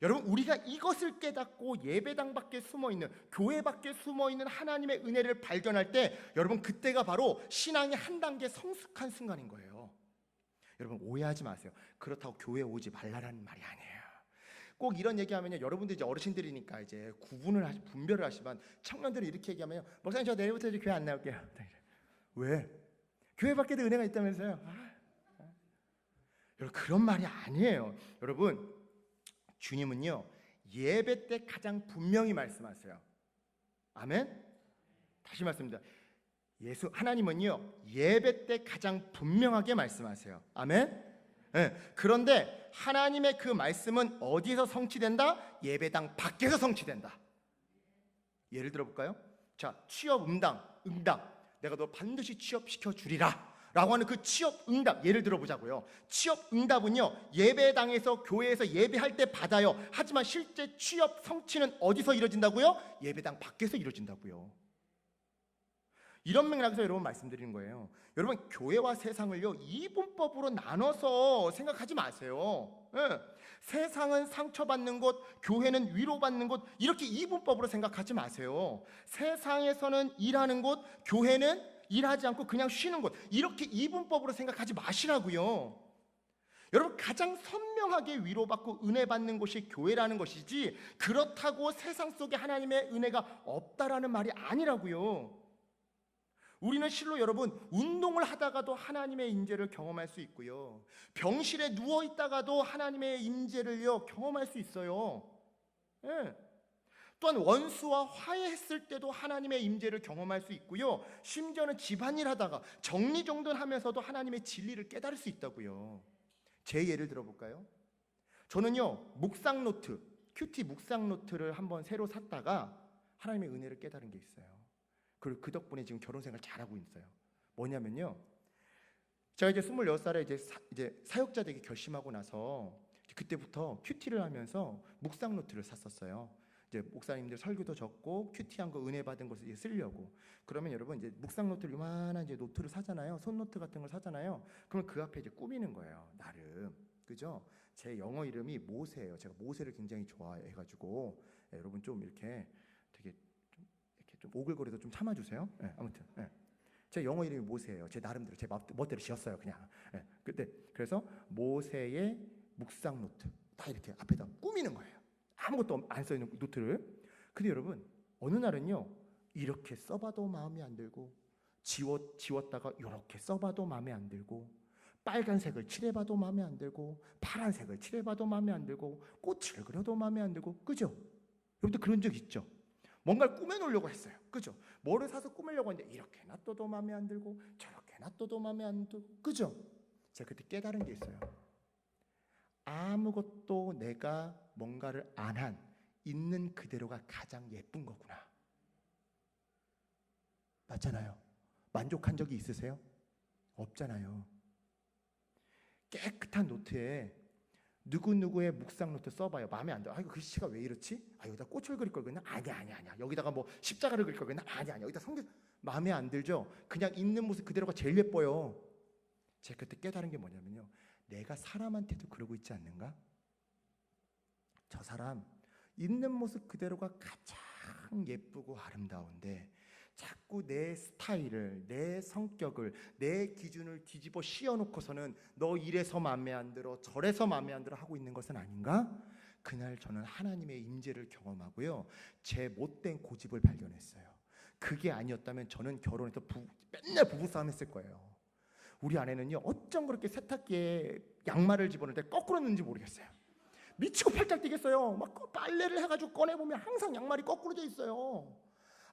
여러분 우리가 이것을 깨닫고 예배당 밖에 숨어있는 교회 밖에 숨어있는 하나님의 은혜를 발견할 때 여러분 그때가 바로 신앙의 한 단계 성숙한 순간인 거예요. 여러분 오해하지 마세요. 그렇다고 교회 오지 말라라는 말이 아니에요. 꼭 이런 얘기하면요 여러분들 이제 어르신들이니까 이제 분별을 하시면 청년들이 이렇게 얘기하면 목사님 저 내일부터 이제 교회 안 나올게요. 왜? 교회 밖에도 은혜가 있다면서요. 여러분 그런 말이 아니에요. 여러분 주님은요 예배 때 가장 분명히 말씀하세요. 아멘. 다시 말씀드립니다. 하나님은요 예배 때 가장 분명하게 말씀하세요. 아멘. 네. 그런데 하나님의 그 말씀은 어디서 성취된다? 예배당 밖에서 성취된다. 예를 들어볼까요? 자, 취업 응답. 내가 너 반드시 취업시켜 주리라 라고 하는 그 취업 응답 예를 들어보자고요. 취업 응답은요 예배당에서 교회에서 예배할 때 받아요. 하지만 실제 취업 성취는 어디서 이루어진다고요? 예배당 밖에서 이루어진다고요. 이런 맥락에서 여러분 말씀드리는 거예요. 여러분, 교회와 세상을요 이분법으로 나눠서 생각하지 마세요. 예. 세상은 상처받는 곳, 교회는 위로받는 곳, 이렇게 이분법으로 생각하지 마세요. 세상에서는 일하는 곳, 교회는 일하지 않고 그냥 쉬는 곳, 이렇게 이분법으로 생각하지 마시라고요. 여러분, 가장 선명하게 위로받고 은혜받는 곳이 교회라는 것이지, 그렇다고 세상 속에 하나님의 은혜가 없다라는 말이 아니라고요. 우리는 실로 여러분, 운동을 하다가도 하나님의 임재를 경험할 수 있고요, 병실에 누워있다가도 하나님의 임재를요 경험할 수 있어요. 예. 또한 원수와 화해했을 때도 하나님의 임재를 경험할 수 있고요, 심지어는 집안일 하다가 정리정돈하면서도 하나님의 진리를 깨달을 수 있다고요. 제 예를 들어볼까요? 저는요 묵상 노트, 큐티 묵상 노트를 한번 새로 샀다가 하나님의 은혜를 깨달은 게 있어요. 그리고 그 덕분에 지금 결혼생활 잘하고 있어요. 뭐냐면요, 제가 이제 26살에 이제 사역자 되기 결심하고 나서 그때부터 큐티를 하면서 묵상 노트를 샀었어요. 이제 목사님들 설교도 적고 큐티한 거 은혜 받은 것을 이제 쓰려고. 그러면 여러분, 이제 묵상 노트를 요만한 이제 노트를 사잖아요. 손 노트 같은 걸 사잖아요. 그러면 그 앞에 이제 꾸미는 거예요, 나름. 그죠? 제 영어 이름이 모세예요. 제가 모세를 굉장히 좋아해가지고, 여러분 좀 이렇게 되게 좀 오글거려도 좀 참아주세요. 아무튼 제 영어 이름이 모세예요. 제 나름대로 제 멋대로 지었어요, 그냥. 그래서 모세의 묵상 노트 다 이렇게 앞에다 꾸미는 거예요. 아무것도 안 써있는 노트를. 근데 여러분, 어느 날은요 이렇게 써봐도 마음에 안 들고, 지웠다가 이렇게 써봐도 마음에 안 들고, 빨간색을 칠해봐도 마음에 안 들고, 파란색을 칠해봐도 마음에 안 들고, 꽃을 그려도 마음에 안 들고. 그죠? 여러분들 그런 적 있죠? 뭔가를 꾸며놓으려고 했어요. 그죠? 뭐를 사서 꾸미려고 했는데 이렇게 놔둬도 마음에 안 들고, 저렇게 놔둬도 마음에 안 들고. 그죠? 제가 그때 깨달은 게 있어요. 아무것도 내가 뭔가를 안 한, 있는 그대로가 가장 예쁜 거구나. 맞잖아요. 만족한 적이 있으세요? 없잖아요. 깨끗한 노트에 누구누구의 묵상 노트 써봐요. 마음에 안 들어. 이거 글씨가 왜 이렇지? 여기다 꽃을 그릴 걸 그랬나? 아니야. 여기다가 뭐 십자가를 그릴 걸 그랬나? 아니야. 여기다 성경. 마음에 안 들죠? 그냥 있는 모습 그대로가 제일 예뻐요. 제가 그때 깨달은 게 뭐냐면요, 내가 사람한테도 그러고 있지 않는가? 저 사람 있는 모습 그대로가 가장 예쁘고 아름다운데, 자꾸 내 스타일을, 내 성격을, 내 기준을 뒤집어 씌워놓고서는 너 이래서 마음에 안 들어, 저래서 마음에 안 들어 하고 있는 것은 아닌가? 그날 저는 하나님의 임재를 경험하고요, 제 못된 고집을 발견했어요. 그게 아니었다면 저는 결혼해서 맨날 부부싸움 했을 거예요. 우리 아내는요, 어쩜 그렇게 세탁기에 양말을 집어넣을 때 거꾸로 넣는지 모르겠어요. 미치고 팔짝 뛰겠어요. 막 빨래를 해가지고 꺼내보면 항상 양말이 거꾸로 돼 있어요.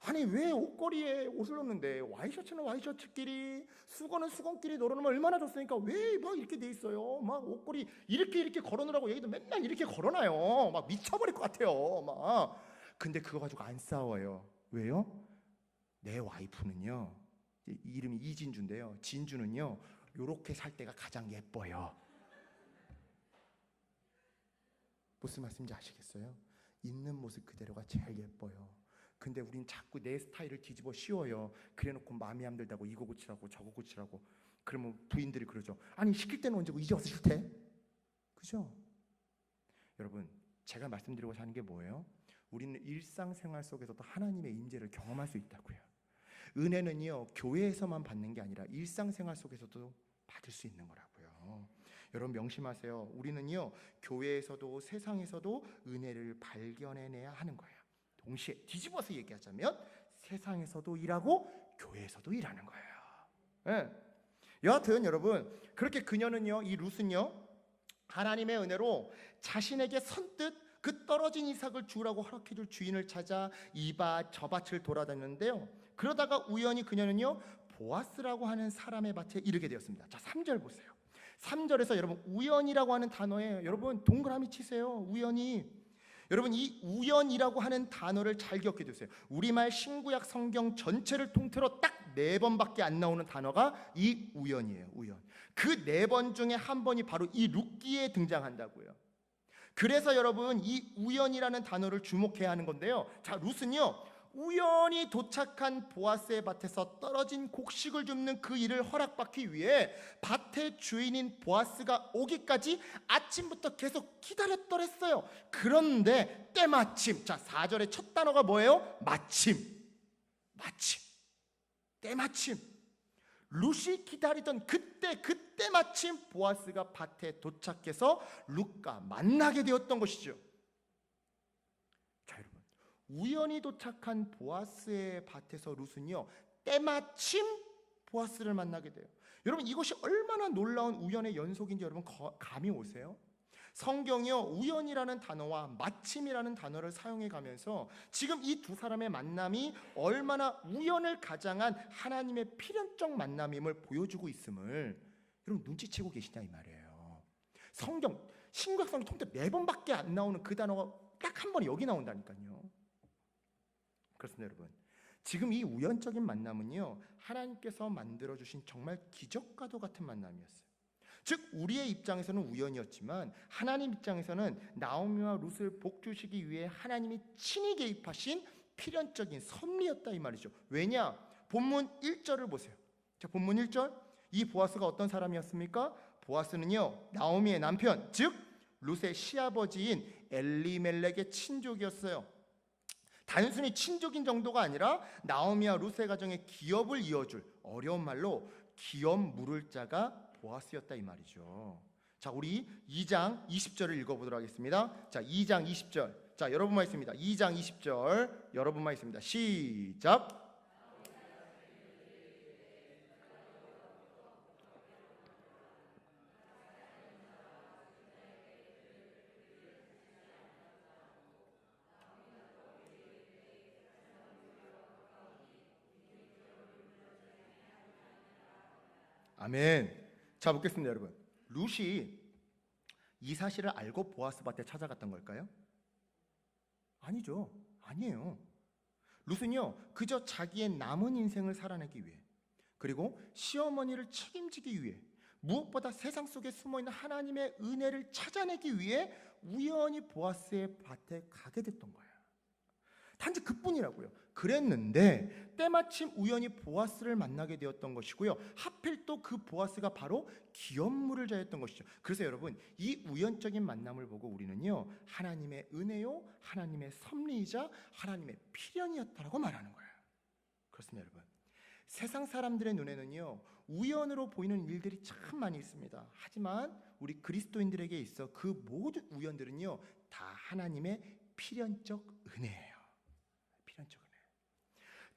아니, 왜 옷걸이에 옷을 넣는데 와이셔츠는 와이셔츠끼리, 수건은 수건끼리 널어놓으면 얼마나 좋습니까? 왜 막 이렇게 돼 있어요? 막 옷걸이 이렇게 걸어놓으라고 얘기도 맨날 이렇게 걸어놔요. 막 미쳐버릴 것 같아요. 막. 근데 그거 가지고 안 싸워요. 왜요? 내 와이프는요, 이름이 이진주인데요, 진주는요 요렇게 살 때가 가장 예뻐요. 무슨 말씀인지 아시겠어요? 있는 모습 그대로가 제일 예뻐요. 근데 우린 자꾸 내 스타일을 뒤집어 씌워요. 그래놓고 마음에 안 들다고 이거 고치라고 저거 고치라고. 그러면 부인들이 그러죠. 아니, 시킬 때는 언제고 이제 와서 싫대? 그죠? 여러분, 제가 말씀드리고자 하는 게 뭐예요? 우리는 일상생활 속에서도 하나님의 임재를 경험할 수 있다고요. 은혜는요, 교회에서만 받는 게 아니라 일상생활 속에서도 받을 수 있는 거라고요. 여러분 명심하세요. 우리는요, 교회에서도 세상에서도 은혜를 발견해내야 하는 거예요. 동시에 뒤집어서 얘기하자면 세상에서도 일하고 교회에서도 일하는 거예요. 네. 여하튼 여러분, 그렇게 그녀는요, 이 룻은요, 하나님의 은혜로 자신에게 선뜻 그 떨어진 이삭을 주라고 허락해줄 주인을 찾아 이밭 저밭을 돌아다녔는데요, 그러다가 우연히 그녀는요, 보아스라고 하는 사람의 밭에 이르게 되었습니다. 자, 3절 보세요. 3절에서 여러분, 우연이라고 하는 단어에 여러분 동그라미 치세요. 우연히. 여러분, 이 우연이라고 하는 단어를 잘 기억해 두세요. 우리말 신구약 성경 전체를 통틀어 딱 4번밖에 안 나오는 단어가 이 우연이에요. 우연. 그 4번 중에 한 번이 바로 이 룻기에 등장한다고요. 그래서 여러분, 이 우연이라는 단어를 주목해야 하는 건데요, 자, 룻은요, 우연히 도착한 보아스의 밭에서 떨어진 곡식을 줍는 그 일을 허락받기 위해 밭의 주인인 보아스가 오기까지 아침부터 계속 기다렸더랬어요. 그런데 때마침, 자 4절의 첫 단어가 뭐예요? 마침. 때마침. 룻이 기다리던 그때 마침 보아스가 밭에 도착해서 룻과 만나게 되었던 것이죠. 자 여러분, 우연히 도착한 보아스의 밭에서 룻은요 때마침 보아스를 만나게 돼요. 여러분, 이것이 얼마나 놀라운 우연의 연속인지 여러분 감이 오세요? 성경이요 우연이라는 단어와 마침이라는 단어를 사용해 가면서 지금 이 두 사람의 만남이 얼마나 우연을 가장한 하나님의 필연적 만남임을 보여주고 있음을 여러분 눈치채고 계시냐 이 말이에요. 성경 신구약성경 통틀어 4번밖에 안 나오는 그 단어가 딱 한 번 여기 나온다니까요. 그렇습니다 여러분. 지금 이 우연적인 만남은요 하나님께서 만들어주신 정말 기적과도 같은 만남이었어요. 즉 우리의 입장에서는 우연이었지만 하나님 입장에서는 나오미와 룻을 복주시기 위해 하나님이 친히 개입하신 필연적인 섭리였다 이 말이죠. 왜냐? 본문 1절을 보세요. 자, 본문 1절. 이 보아스가 어떤 사람이었습니까? 보아스는요 나오미의 남편, 즉 룻의 시아버지인 엘리멜렉의 친족이었어요. 단순히 친족인 정도가 아니라 나오미와 룻의 가정의 기업을 이어줄, 어려운 말로 기업 물을 자가 보아스였다 이 말이죠. 자, 우리 2장 20절을 읽어보도록 하겠습니다. 자, 2장 20절. 자, 여러분만 있습니다. 2장 20절 여러분만 있습니다. 시작. 아멘. 자, 묻겠습니다 여러분. 룻이 이 사실을 알고 보아스 밭에 찾아갔던 걸까요? 아니죠. 아니에요. 룻은요 그저 자기의 남은 인생을 살아내기 위해, 그리고 시어머니를 책임지기 위해, 무엇보다 세상 속에 숨어있는 하나님의 은혜를 찾아내기 위해 우연히 보아스의 밭에 가게 됐던 거예요. 단지 그뿐이라고요. 그랬는데 때마침 우연히 보아스를 만나게 되었던 것이고요. 하필 또 그 보아스가 바로 기업 물을 자였던 것이죠. 그래서 여러분, 이 우연적인 만남을 보고 우리는요 하나님의 은혜요, 하나님의 섭리이자 하나님의 필연이었다라고 말하는 거예요. 그렇습니다 여러분. 세상 사람들의 눈에는요 우연으로 보이는 일들이 참 많이 있습니다. 하지만 우리 그리스도인들에게 있어 그 모든 우연들은요 다 하나님의 필연적 은혜예요. 필연적 은혜.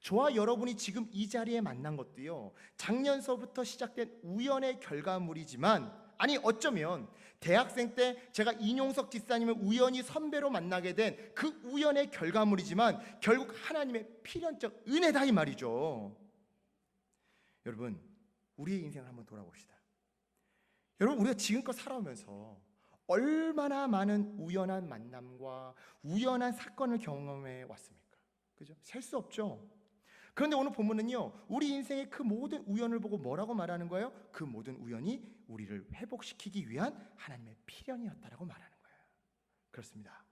저와 여러분이 지금 이 자리에 만난 것도요 작년서부터 시작된 우연의 결과물이지만, 아니 어쩌면 대학생 때 제가 인용석 집사님을 우연히 선배로 만나게 된 그 우연의 결과물이지만 결국 하나님의 필연적 은혜다 이 말이죠. 여러분, 우리의 인생을 한번 돌아봅시다. 여러분, 우리가 지금껏 살아오면서 얼마나 많은 우연한 만남과 우연한 사건을 경험해 왔습니까? 그죠? 셀 수 없죠. 그런데 오늘 본문은요 우리 인생의 그 모든 우연을 보고 뭐라고 말하는 거예요? 그 모든 우연이 우리를 회복시키기 위한 하나님의 필연이었다라고 말하는 거예요. 그렇습니다.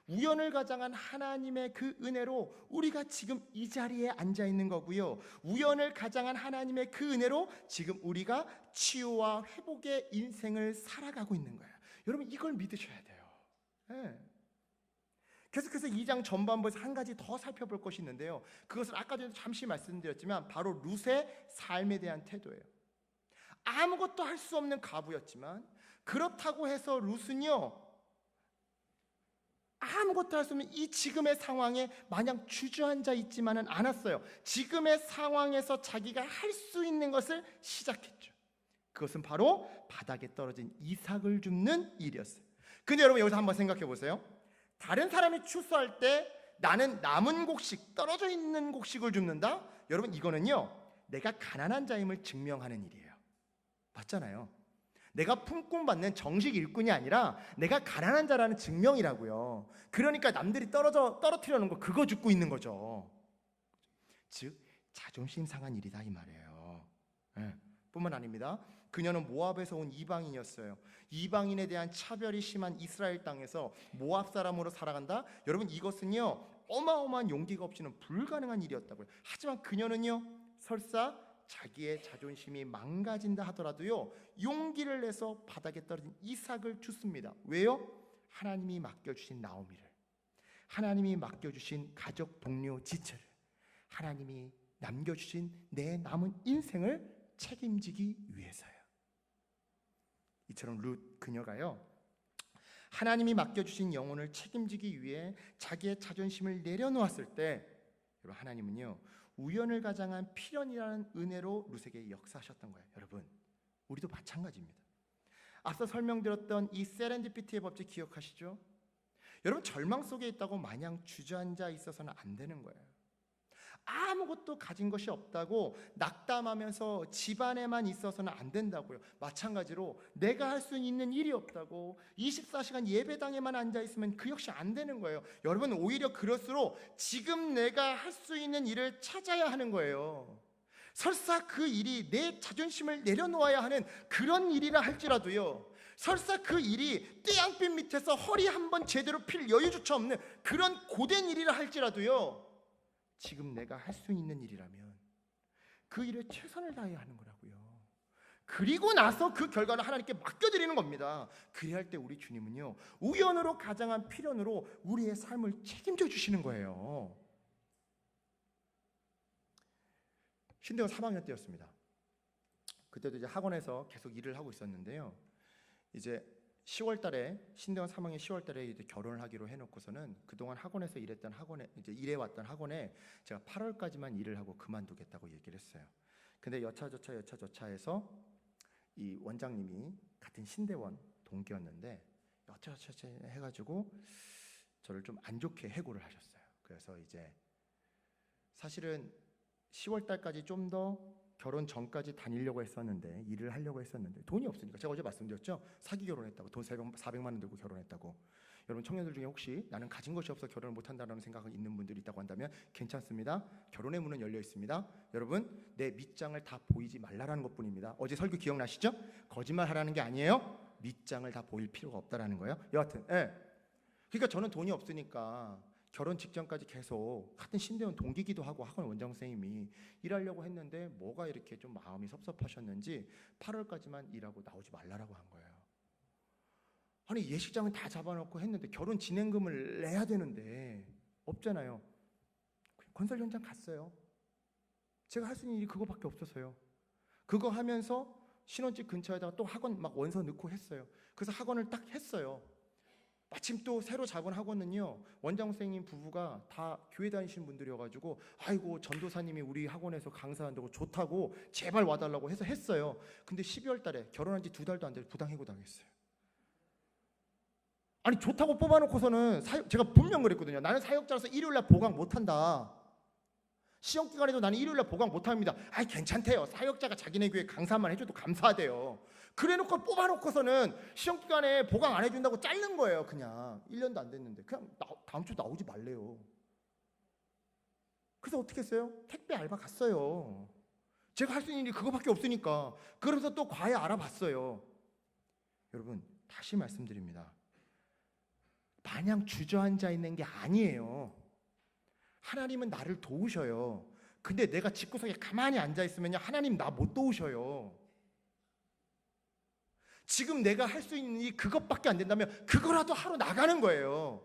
우연을 가장한 하나님의 그 은혜로 우리가 지금 이 자리에 앉아 있는 거고요. 우연을 가장한 하나님의 그 은혜로 지금 우리가 치유와 회복의 인생을 살아가고 있는 거예요. 여러분, 이걸 믿으셔야 돼요. 네. 계속해서 2장 전반부에서 한 가지 더 살펴볼 것이 있는데요. 그것을 아까 전에 잠시 말씀드렸지만 바로 룻의 삶에 대한 태도예요. 아무것도 할 수 없는 과부였지만 그렇다고 해서 룻은요 아무것도 할 수 없는 이 지금의 상황에 마냥 주저앉아 있지만은 않았어요. 지금의 상황에서 자기가 할 수 있는 것을 시작했죠. 그것은 바로 바닥에 떨어진 이삭을 줍는 일이었어요. 근데 여러분, 여기서 한번 생각해 보세요. 다른 사람이 추수할 때 나는 남은 곡식, 떨어져 있는 곡식을 줍는다? 여러분, 이거는요 내가 가난한 자임을 증명하는 일이에요. 맞잖아요. 내가 품꾼받는 정식 일꾼이 아니라 내가 가난한 자라는 증명이라고요. 그러니까 남들이 떨어뜨려놓은 거 그거 줍고 있는 거죠. 즉 자존심 상한 일이다 이 말이에요. 네. 뿐만 아닙니다. 그녀는 모압에서 온 이방인이었어요. 이방인에 대한 차별이 심한 이스라엘 땅에서 모압 사람으로 살아간다? 여러분, 이것은요 어마어마한 용기가 없이는 불가능한 일이었다고요. 하지만 그녀는요, 설사 자기의 자존심이 망가진다 하더라도요, 용기를 내서 바닥에 떨어진 이삭을 줍습니다. 왜요? 하나님이 맡겨주신 나오미를, 하나님이 맡겨주신 가족 동료 지체를, 하나님이 남겨주신 내 남은 인생을 책임지기 위해서요. 이처럼 룻 그녀가요, 하나님이 맡겨주신 영혼을 책임지기 위해 자기의 자존심을 내려놓았을 때, 여러분, 하나님은요, 우연을 가장한 필연이라는 은혜로 룻에게 역사하셨던 거예요. 여러분, 우리도 마찬가지입니다. 앞서 설명드렸던 이 세렌디피티의 법칙 기억하시죠? 여러분, 절망 속에 있다고 마냥 주저앉아 있어서는 안 되는 거예요. 아무것도 가진 것이 없다고 낙담하면서 집안에만 있어서는 안 된다고요. 마찬가지로 내가 할 수 있는 일이 없다고 24시간 예배당에만 앉아 있으면 그 역시 안 되는 거예요. 여러분, 오히려 그럴수록 지금 내가 할 수 있는 일을 찾아야 하는 거예요. 설사 그 일이 내 자존심을 내려놓아야 하는 그런 일이라 할지라도요, 설사 그 일이 떼양빛 밑에서 허리 한번 제대로 필 여유조차 없는 그런 고된 일이라 할지라도요, 지금 내가 할 수 있는 일이라면 그 일에 최선을 다해야 하는 거라고요. 그리고 나서 그 결과를 하나님께 맡겨드리는 겁니다. 그래야 할 때 우리 주님은요, 우연으로 가장한 필연으로 우리의 삶을 책임져 주시는 거예요. 신대원 3학년 때였습니다. 그때도 이제 학원에서 계속 일을 하고 있었는데요, 이제 10월 달에, 신대원 3학년 10월 달에 이제 결혼을 하기로 해놓고서는 그동안 학원에서 일했던 학원에, 이제 일해왔던 학원에 제가 8월까지만 일을 하고 그만두겠다고 얘기를 했어요. 근데 여차저차해서 이 원장님이 같은 신대원 동기였는데 여차저차 해가지고 저를 좀 안 좋게 해고를 하셨어요. 그래서 이제 사실은 10월 달까지 좀 더 결혼 전까지 다니려고 했었는데, 일을 하려고 했었는데 돈이 없으니까, 제가 어제 말씀드렸죠, 사기 결혼했다고, 돈 400만 원 들고 결혼했다고. 여러분, 청년들 중에 혹시 나는 가진 것이 없어 결혼을 못한다는 생각이 있는 분들이 있다고 한다면 괜찮습니다. 결혼의 문은 열려 있습니다. 여러분, 내 밑장을 다 보이지 말라라는 것뿐입니다. 어제 설교 기억나시죠? 거짓말 하라는 게 아니에요. 밑장을 다 보일 필요가 없다라는 거예요. 여하튼, 그러니까 저는 돈이 없으니까 결혼 직전까지 계속 같은 신대원 동기기도 하고 학원 원장 선생님이 일하려고 했는데, 뭐가 이렇게 좀 마음이 섭섭하셨는지 8월까지만 일하고 나오지 말라라고 한 거예요. 아니, 예식장은 다 잡아놓고 했는데 결혼 진행금을 내야 되는데 없잖아요. 건설 현장 갔어요. 제가 할 수 있는 일이 그거밖에 없어서요. 그거 하면서 신혼집 근처에다가 또 학원 막 원서 넣고 했어요. 그래서 학원을 딱 했어요. 마침 또 새로 잡은 학원은요, 원장 선생님 부부가 다 교회 다니시는 분들이어가지고, 아이고 전도사님이 우리 학원에서 강사한다고 좋다고 제발 와달라고 해서 했어요. 근데 12월 달에 결혼한 지 2달도 안 돼서 부당해고 당했어요. 아니, 좋다고 뽑아놓고서는 제가 분명 그랬거든요. 나는 사역자라서 일요일날 보강 못한다. 시험기간에도 나는 일요일날 보강 못합니다. 아이, 괜찮대요. 사역자가 자기네 교회 강사만 해줘도 감사하대요. 그래놓고 뽑아놓고서는 시험기간에 보강 안 해준다고 자른 거예요. 그냥 1년도 안 됐는데 그냥 다음 주 나오지 말래요. 그래서 어떻게 했어요? 택배 알바 갔어요. 제가 할 수 있는 일이 그거밖에 없으니까. 그러면서 또 과외 알아봤어요. 여러분, 다시 말씀드립니다. 마냥 주저앉아 있는 게 아니에요. 하나님은 나를 도우셔요. 근데 내가 집구석에 가만히 앉아있으면 하나님 나 못 도우셔요. 지금 내가 할 수 있는 일이 그것밖에 안 된다면 그거라도 하러 나가는 거예요.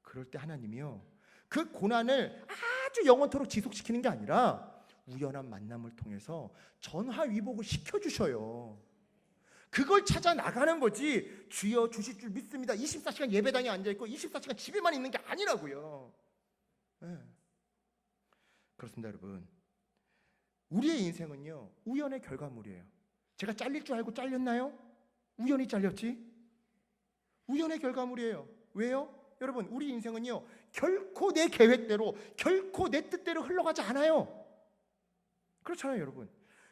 그럴 때 하나님이요, 그 고난을 아주 영원토록 지속시키는 게 아니라 우연한 만남을 통해서 전화위복을 시켜주셔요. 그걸 찾아 나가는 거지, 주여 주실 줄 믿습니다 24시간 예배당에 앉아있고 24시간 집에만 있는 게 아니라고요. 그렇습니다. 여러분, 우리의 인생은요, 우연의 결과물이에요. 제가 잘릴 줄 알고 잘렸나요? 우연히 잘렸지. 우연의 결과물이에요. 왜요? 여러분, 우리 인생은요, 결코 내 계획대로, 결코 내 뜻대로 흘러가지 않아요. 그렇잖아요.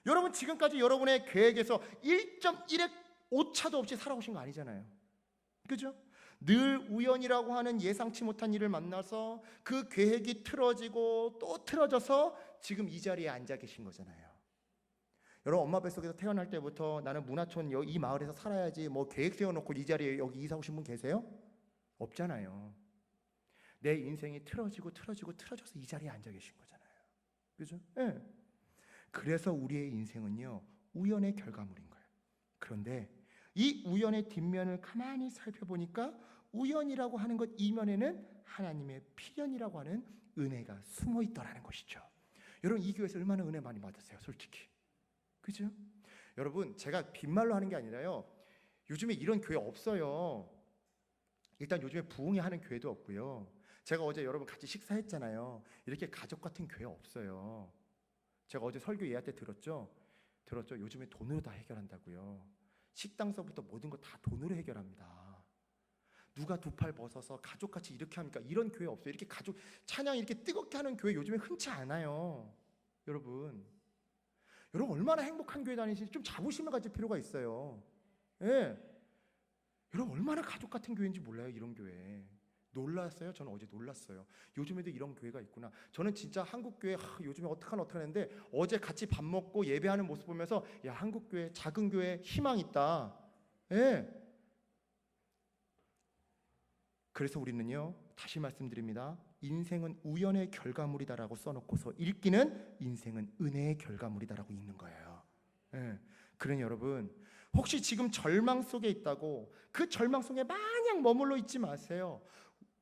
여러분 지금까지 여러분의 계획에서 1.1의 오차도 없이 살아오신 거 아니잖아요. 그죠? 늘 우연이라고 하는 예상치 못한 일을 만나서 그 계획이 틀어지고 또 틀어져서 지금 이 자리에 앉아 계신 거잖아요. 여러분, 엄마 뱃속에서 태어날 때부터 나는 문화촌 이 마을에서 살아야지 뭐 계획 세워놓고 이 자리에 여기 이사 오신 분 계세요? 없잖아요. 내 인생이 틀어져서 이 자리에 앉아 계신 거잖아요. 그죠? 네. 그래서 우리의 인생은요, 우연의 결과물인 거예요. 그런데 이 우연의 뒷면을 가만히 살펴보니까 우연이라고 하는 것 이면에는 하나님의 필연이라고 하는 은혜가 숨어 있더라는 것이죠. 여러분, 이 교회에서 얼마나 은혜 많이 받았어요, 솔직히. 그죠? 여러분, 제가 빈말로 하는 게 아니라요, 요즘에 이런 교회 없어요. 일단 요즘에 부흥회 하는 교회도 없고요. 제가 어제 여러분 같이 식사했잖아요. 이렇게 가족 같은 교회 없어요. 제가 어제 설교 예약 때 들었죠? 요즘에 돈으로 다 해결한다고요. 식당서부터 모든 거 다 돈으로 해결합니다. 누가 두 팔 벗어서 가족같이 이렇게 합니까? 이런 교회 없어요. 이렇게 가족 찬양 이렇게 뜨겁게 하는 교회 요즘에 흔치 않아요. 여러분 얼마나 행복한 교회 다니시는지 좀 자부심을 가질 필요가 있어요. 예. 여러분 얼마나 가족 같은 교회인지 몰라요, 이런 교회. 놀랐어요. 저는 어제 놀랐어요. 요즘에도 이런 교회가 있구나. 저는 진짜 한국교회 요즘에 어떡하나 했는데 어제 같이 밥 먹고 예배하는 모습 보면서 야, 한국교회 작은 교회 희망 있다. 예. 그래서 우리는요, 다시 말씀드립니다. 인생은 우연의 결과물이다라고 써놓고서 읽기는 인생은 은혜의 결과물이다라고 읽는 거예요. 예. 그러니 여러분, 혹시 지금 절망 속에 있다고 그 절망 속에 마냥 머물러 있지 마세요.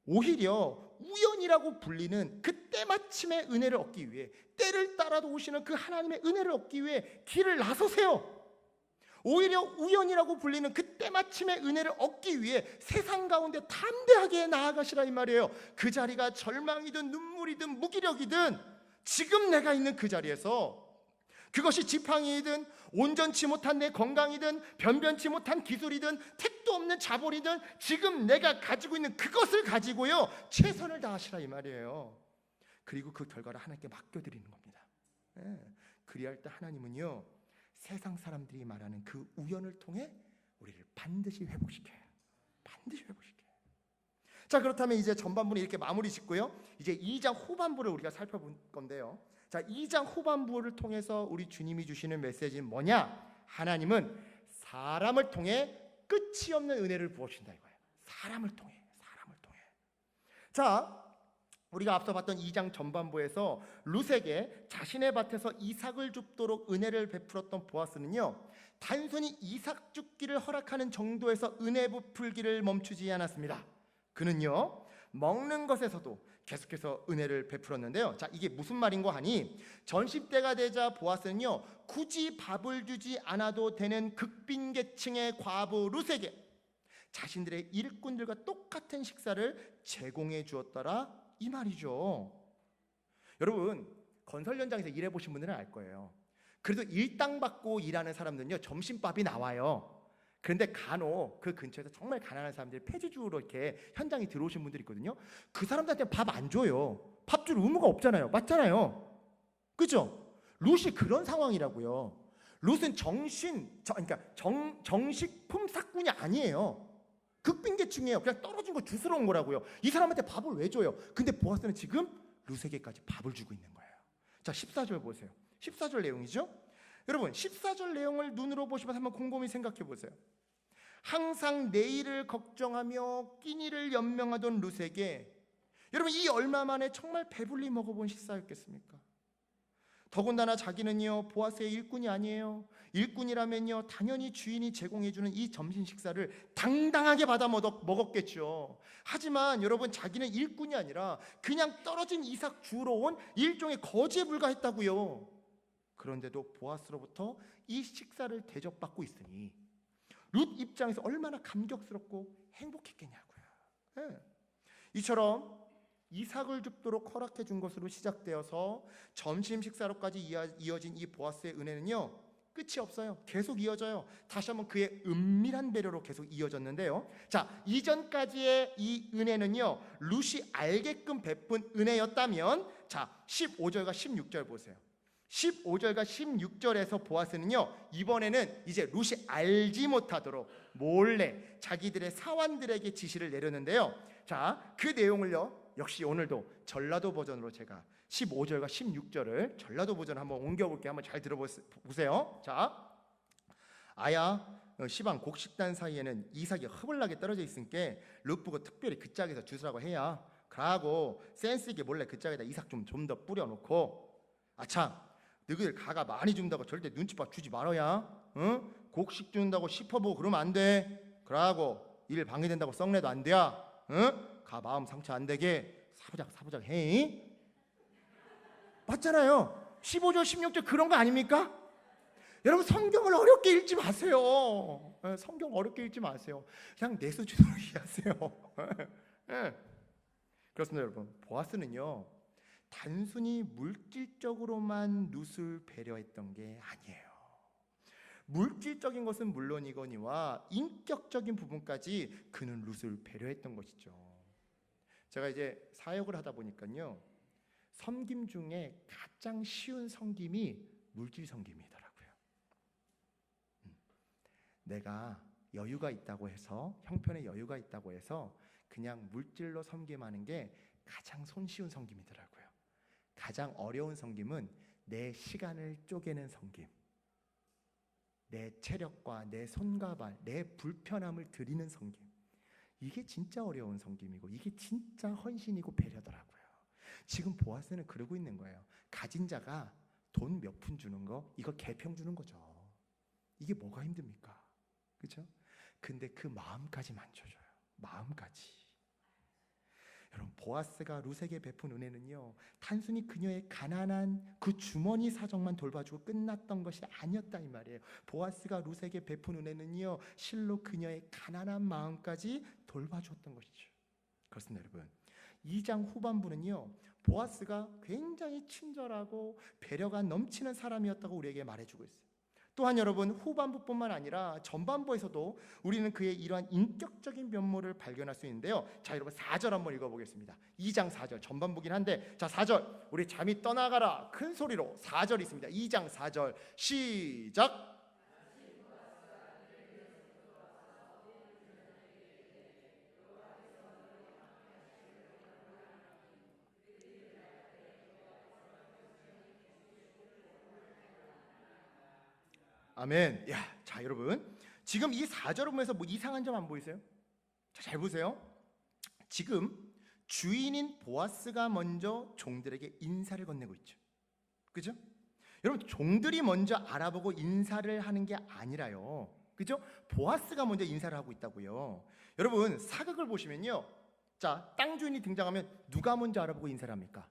오히려 우연이라고 불리는 그 때마침의 은혜를 얻기 위해, 때를 따라도 오시는 그 하나님의 은혜를 얻기 위해 길을 나서세요. 오히려 우연이라고 불리는 그 때마침의 은혜를 얻기 위해 세상 가운데 담대하게 나아가시라 이 말이에요. 그 자리가 절망이든 눈물이든 무기력이든 지금 내가 있는 그 자리에서, 그것이 지팡이이든 온전치 못한 내 건강이든 변변치 못한 기술이든 택도 없는 자본이든 지금 내가 가지고 있는 그것을 가지고요, 최선을 다하시라 이 말이에요. 그리고 그 결과를 하나님께 맡겨드리는 겁니다. 예. 그리할 때 하나님은요, 세상 사람들이 말하는 그 우연을 통해 우리를 반드시 회복시켜요. 반드시 회복시켜요. 자, 그렇다면 이제 전반부는 이렇게 마무리 짓고요, 이제 2장 후반부를 우리가 살펴볼 건데요. 자, 2장 후반부를 통해서 우리 주님이 주시는 메시지는 뭐냐? 하나님은 사람을 통해 끝이 없는 은혜를 부어주신다 이거예요. 사람을 통해. 자, 우리가 앞서 봤던 2장 전반부에서 룻에게 자신의 밭에서 이삭을 줍도록 은혜를 베풀었던 보아스는요, 단순히 이삭 줍기를 허락하는 정도에서 은혜 베풀기를 멈추지 않았습니다. 그는요, 먹는 것에서도 계속해서 은혜를 베풀었는데요. 자, 이게 무슨 말인고 하니, 전십대가 되자 보아스는요, 굳이 밥을 주지 않아도 되는 극빈계층의 과부 룻에게 자신들의 일꾼들과 똑같은 식사를 제공해 주었더라 이 말이죠. 여러분, 건설 현장에서 일해 보신 분들은 알 거예요. 그래도 일당 받고 일하는 사람들은요, 점심밥이 나와요. 그런데 간혹 그 근처에서 정말 가난한 사람들이 폐지주로 이렇게 현장에 들어오신 분들이 있거든요. 그 사람들한테 밥 안 줘요. 밥 줄 의무가 없잖아요. 맞잖아요. 그죠? 룻이 그런 상황이라고요. 룻은 정식품 삭군이 아니에요. 극빈계층이에요. 그냥 떨어진 거 주스러 온 거라고요. 이 사람한테 밥을 왜 줘요? 근데 보아스는 지금 룻에게까지 밥을 주고 있는 거예요. 자, 14절 보세요. 14절 내용이죠. 여러분, 14절 내용을 눈으로 보시면서 한번 곰곰이 생각해 보세요. 항상 내일을 걱정하며 끼니를 연명하던 룻에게, 여러분, 이 얼마 만에 정말 배불리 먹어본 식사였겠습니까? 더군다나 자기는요, 보아스의 일꾼이 아니에요. 일꾼이라면요, 당연히 주인이 제공해주는 이 점심 식사를 당당하게 받아 먹었겠죠. 하지만 여러분, 자기는 일꾼이 아니라 그냥 떨어진 이삭 주우러 온 일종의 거지에 불과했다고요. 그런데도 보아스로부터 이 식사를 대접받고 있으니 룻 입장에서 얼마나 감격스럽고 행복했겠냐고요. 네. 이처럼 이삭을 줍도록 허락해 준 것으로 시작되어서 점심 식사로까지 이어진 이 보아스의 은혜는요, 끝이 없어요. 계속 이어져요. 다시 한번 그의 은밀한 배려로 계속 이어졌는데요. 자, 이전까지의 이 은혜는요, 룻이 알게끔 베푼 은혜였다면, 자, 15절과 16절 보세요. 15절과 16절에서 보아스는요, 이번에는 이제 룻이 알지 못하도록 몰래 자기들의 사환들에게 지시를 내렸는데요. 자, 그 내용을요, 역시 오늘도 전라도 버전으로 제가 15절과 16절을 전라도 버전 한번 옮겨볼게요. 한번 잘 들어보세요. 자, 아야 시방 곡식단 사이에는 이삭이 허블나게 떨어져 있으니까 룻 보고 특별히 그 짝에서 주스라고 해야 그러고 센스 있게 몰래 그 짝에다 이삭 좀 더 뿌려놓고, 아참 너희들 가가 많이 준다고 절대 눈치밥 주지 말아야. 응? 곡식 준다고 씹어보고 그러면 안 돼. 그러고 일 방해된다고 썩내도 안 돼야. 응? 가 마음 상처 안 되게 사부작 해. 맞잖아요. 15절 16절 그런 거 아닙니까? 여러분 성경을 어렵게 읽지 마세요. 성경 어렵게 읽지 마세요. 그냥 내 수준으로 이해하세요. 그렇습니다. 여러분, 보아스는요 단순히 물질적으로만 룻을 배려했던 게 아니에요. 물질적인 것은 물론이거니와 인격적인 부분까지 그는 룻을 배려했던 것이죠. 제가 이제 사역을 하다 보니까요, 섬김 중에 가장 쉬운 섬김이 물질 섬김이더라고요. 내가 여유가 있다고 해서, 형편에 여유가 있다고 해서 그냥 물질로 섬김하는 게 가장 손쉬운 섬김이더라고요. 가장 어려운 섬김은 내 시간을 쪼개는 섬김, 내 체력과 내 손과 발, 내 불편함을 드리는 섬김. 이게 진짜 어려운 섬김이고 이게 진짜 헌신이고 배려더라고요. 지금 보아스는 그러고 있는 거예요. 가진 자가 돈 몇 푼 주는 거, 이거 개평 주는 거죠. 이게 뭐가 힘듭니까? 그렇죠? 근데 그 마음까지 만져줘요. 마음까지. 여러분, 보아스가 룻에게 베푼 은혜는요, 단순히 그녀의 가난한 그 주머니 사정만 돌봐주고 끝났던 것이 아니었다 이 말이에요. 보아스가 룻에게 베푼 은혜는요, 실로 그녀의 가난한 마음까지 돌봐주었던 것이죠. 그렇습니다. 여러분, 2장 후반부는요, 보아스가 굉장히 친절하고 배려가 넘치는 사람이었다고 우리에게 말해주고 있어요. 또한 여러분, 후반부뿐만 아니라 전반부에서도 우리는 그의 이러한 인격적인 면모를 발견할 수 있는데요. 자, 여러분 4절 한번 읽어보겠습니다. 2장 4절, 전반부긴 한데, 자 4절, 우리 잠이 떠나가라 큰 소리로 4절 있습니다. 2장 4절 시작. 아멘. 야, 자 여러분, 지금 이 4절을 보면서 뭐 이상한 점 안 보이세요? 자, 잘 보세요. 지금 주인인 보아스가 먼저 종들에게 인사를 건네고 있죠. 그죠? 여러분, 종들이 먼저 알아보고 인사를 하는 게 아니라요, 그죠? 보아스가 먼저 인사를 하고 있다고요. 여러분, 사극을 보시면요, 자, 땅 주인이 등장하면 누가 먼저 알아보고 인사를 합니까?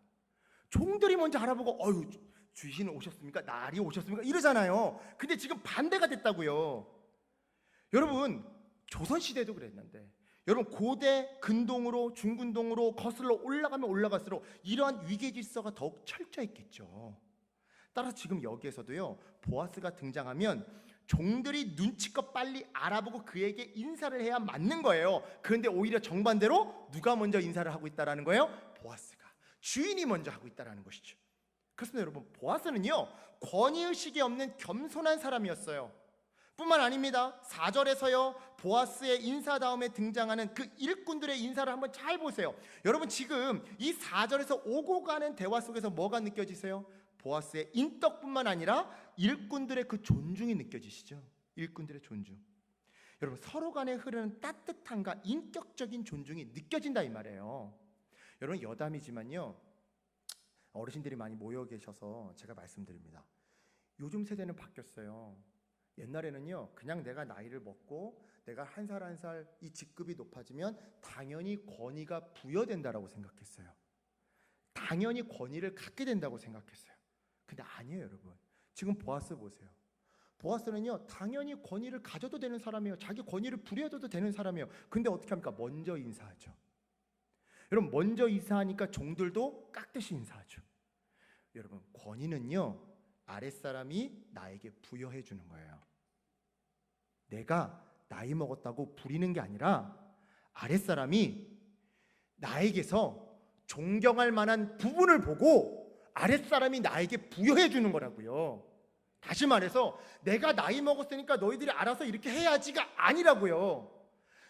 종들이 먼저 알아보고 어휴 주인 오셨습니까? 날이 오셨습니까? 이러잖아요. 근데 지금 반대가 됐다고요. 여러분, 조선시대도 그랬는데, 여러분 고대 근동으로 중근동으로 거슬러 올라가면 올라갈수록 이러한 위계 질서가 더욱 철저했겠죠. 따라서 지금 여기에서도요, 보아스가 등장하면 종들이 눈치껏 빨리 알아보고 그에게 인사를 해야 맞는 거예요. 그런데 오히려 정반대로 누가 먼저 인사를 하고 있다라는 거예요? 보아스가, 주인이 먼저 하고 있다라는 것이죠. 그렇습니다. 여러분, 보아스는요, 권위의식이 없는 겸손한 사람이었어요. 뿐만 아닙니다. 4절에서요, 보아스의 인사 다음에 등장하는 그 일꾼들의 인사를 한번 잘 보세요. 여러분, 지금 이 4절에서 오고 가는 대화 속에서 뭐가 느껴지세요? 보아스의 인덕뿐만 아니라 일꾼들의 그 존중이 느껴지시죠? 일꾼들의 존중. 여러분, 서로 간에 흐르는 따뜻함과 인격적인 존중이 느껴진다 이 말이에요. 여러분, 여담이지만요, 어르신들이 많이 모여 계셔서 제가 말씀드립니다. 요즘 세대는 바뀌었어요. 옛날에는요, 그냥 내가 나이를 먹고 내가 한 살 한 살 이 직급이 높아지면 당연히 권위가 부여된다라고 생각했어요. 당연히 권위를 갖게 된다고 생각했어요. 근데 아니에요. 여러분, 지금 보아스 보세요. 보아스는요, 당연히 권위를 가져도 되는 사람이에요. 자기 권위를 부려줘도 되는 사람이에요. 근데 어떻게 합니까? 먼저 인사하죠. 여러분, 먼저 인사하니까 종들도 깍듯이 인사하죠. 여러분, 권위는요, 아랫사람이 나에게 부여해 주는 거예요. 내가 나이 먹었다고 부리는 게 아니라 아랫사람이 나에게서 존경할 만한 부분을 보고 아랫사람이 나에게 부여해 주는 거라고요. 다시 말해서 내가 나이 먹었으니까 너희들이 알아서 이렇게 해야지가 아니라고요.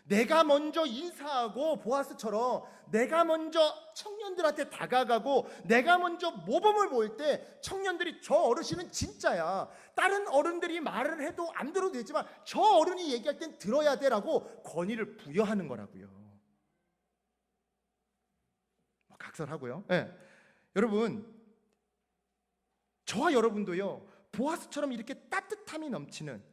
내가 먼저 인사하고, 보아스처럼 내가 먼저 청년들한테 다가가고 내가 먼저 모범을 보일 때 청년들이 저 어르신은 진짜야, 다른 어른들이 말을 해도 안 들어도 되지만 저 어른이 얘기할 땐 들어야 돼라고 권위를 부여하는 거라고요. 각설하고요. 예. 여러분, 저와 여러분도요, 보아스처럼 이렇게 따뜻함이 넘치는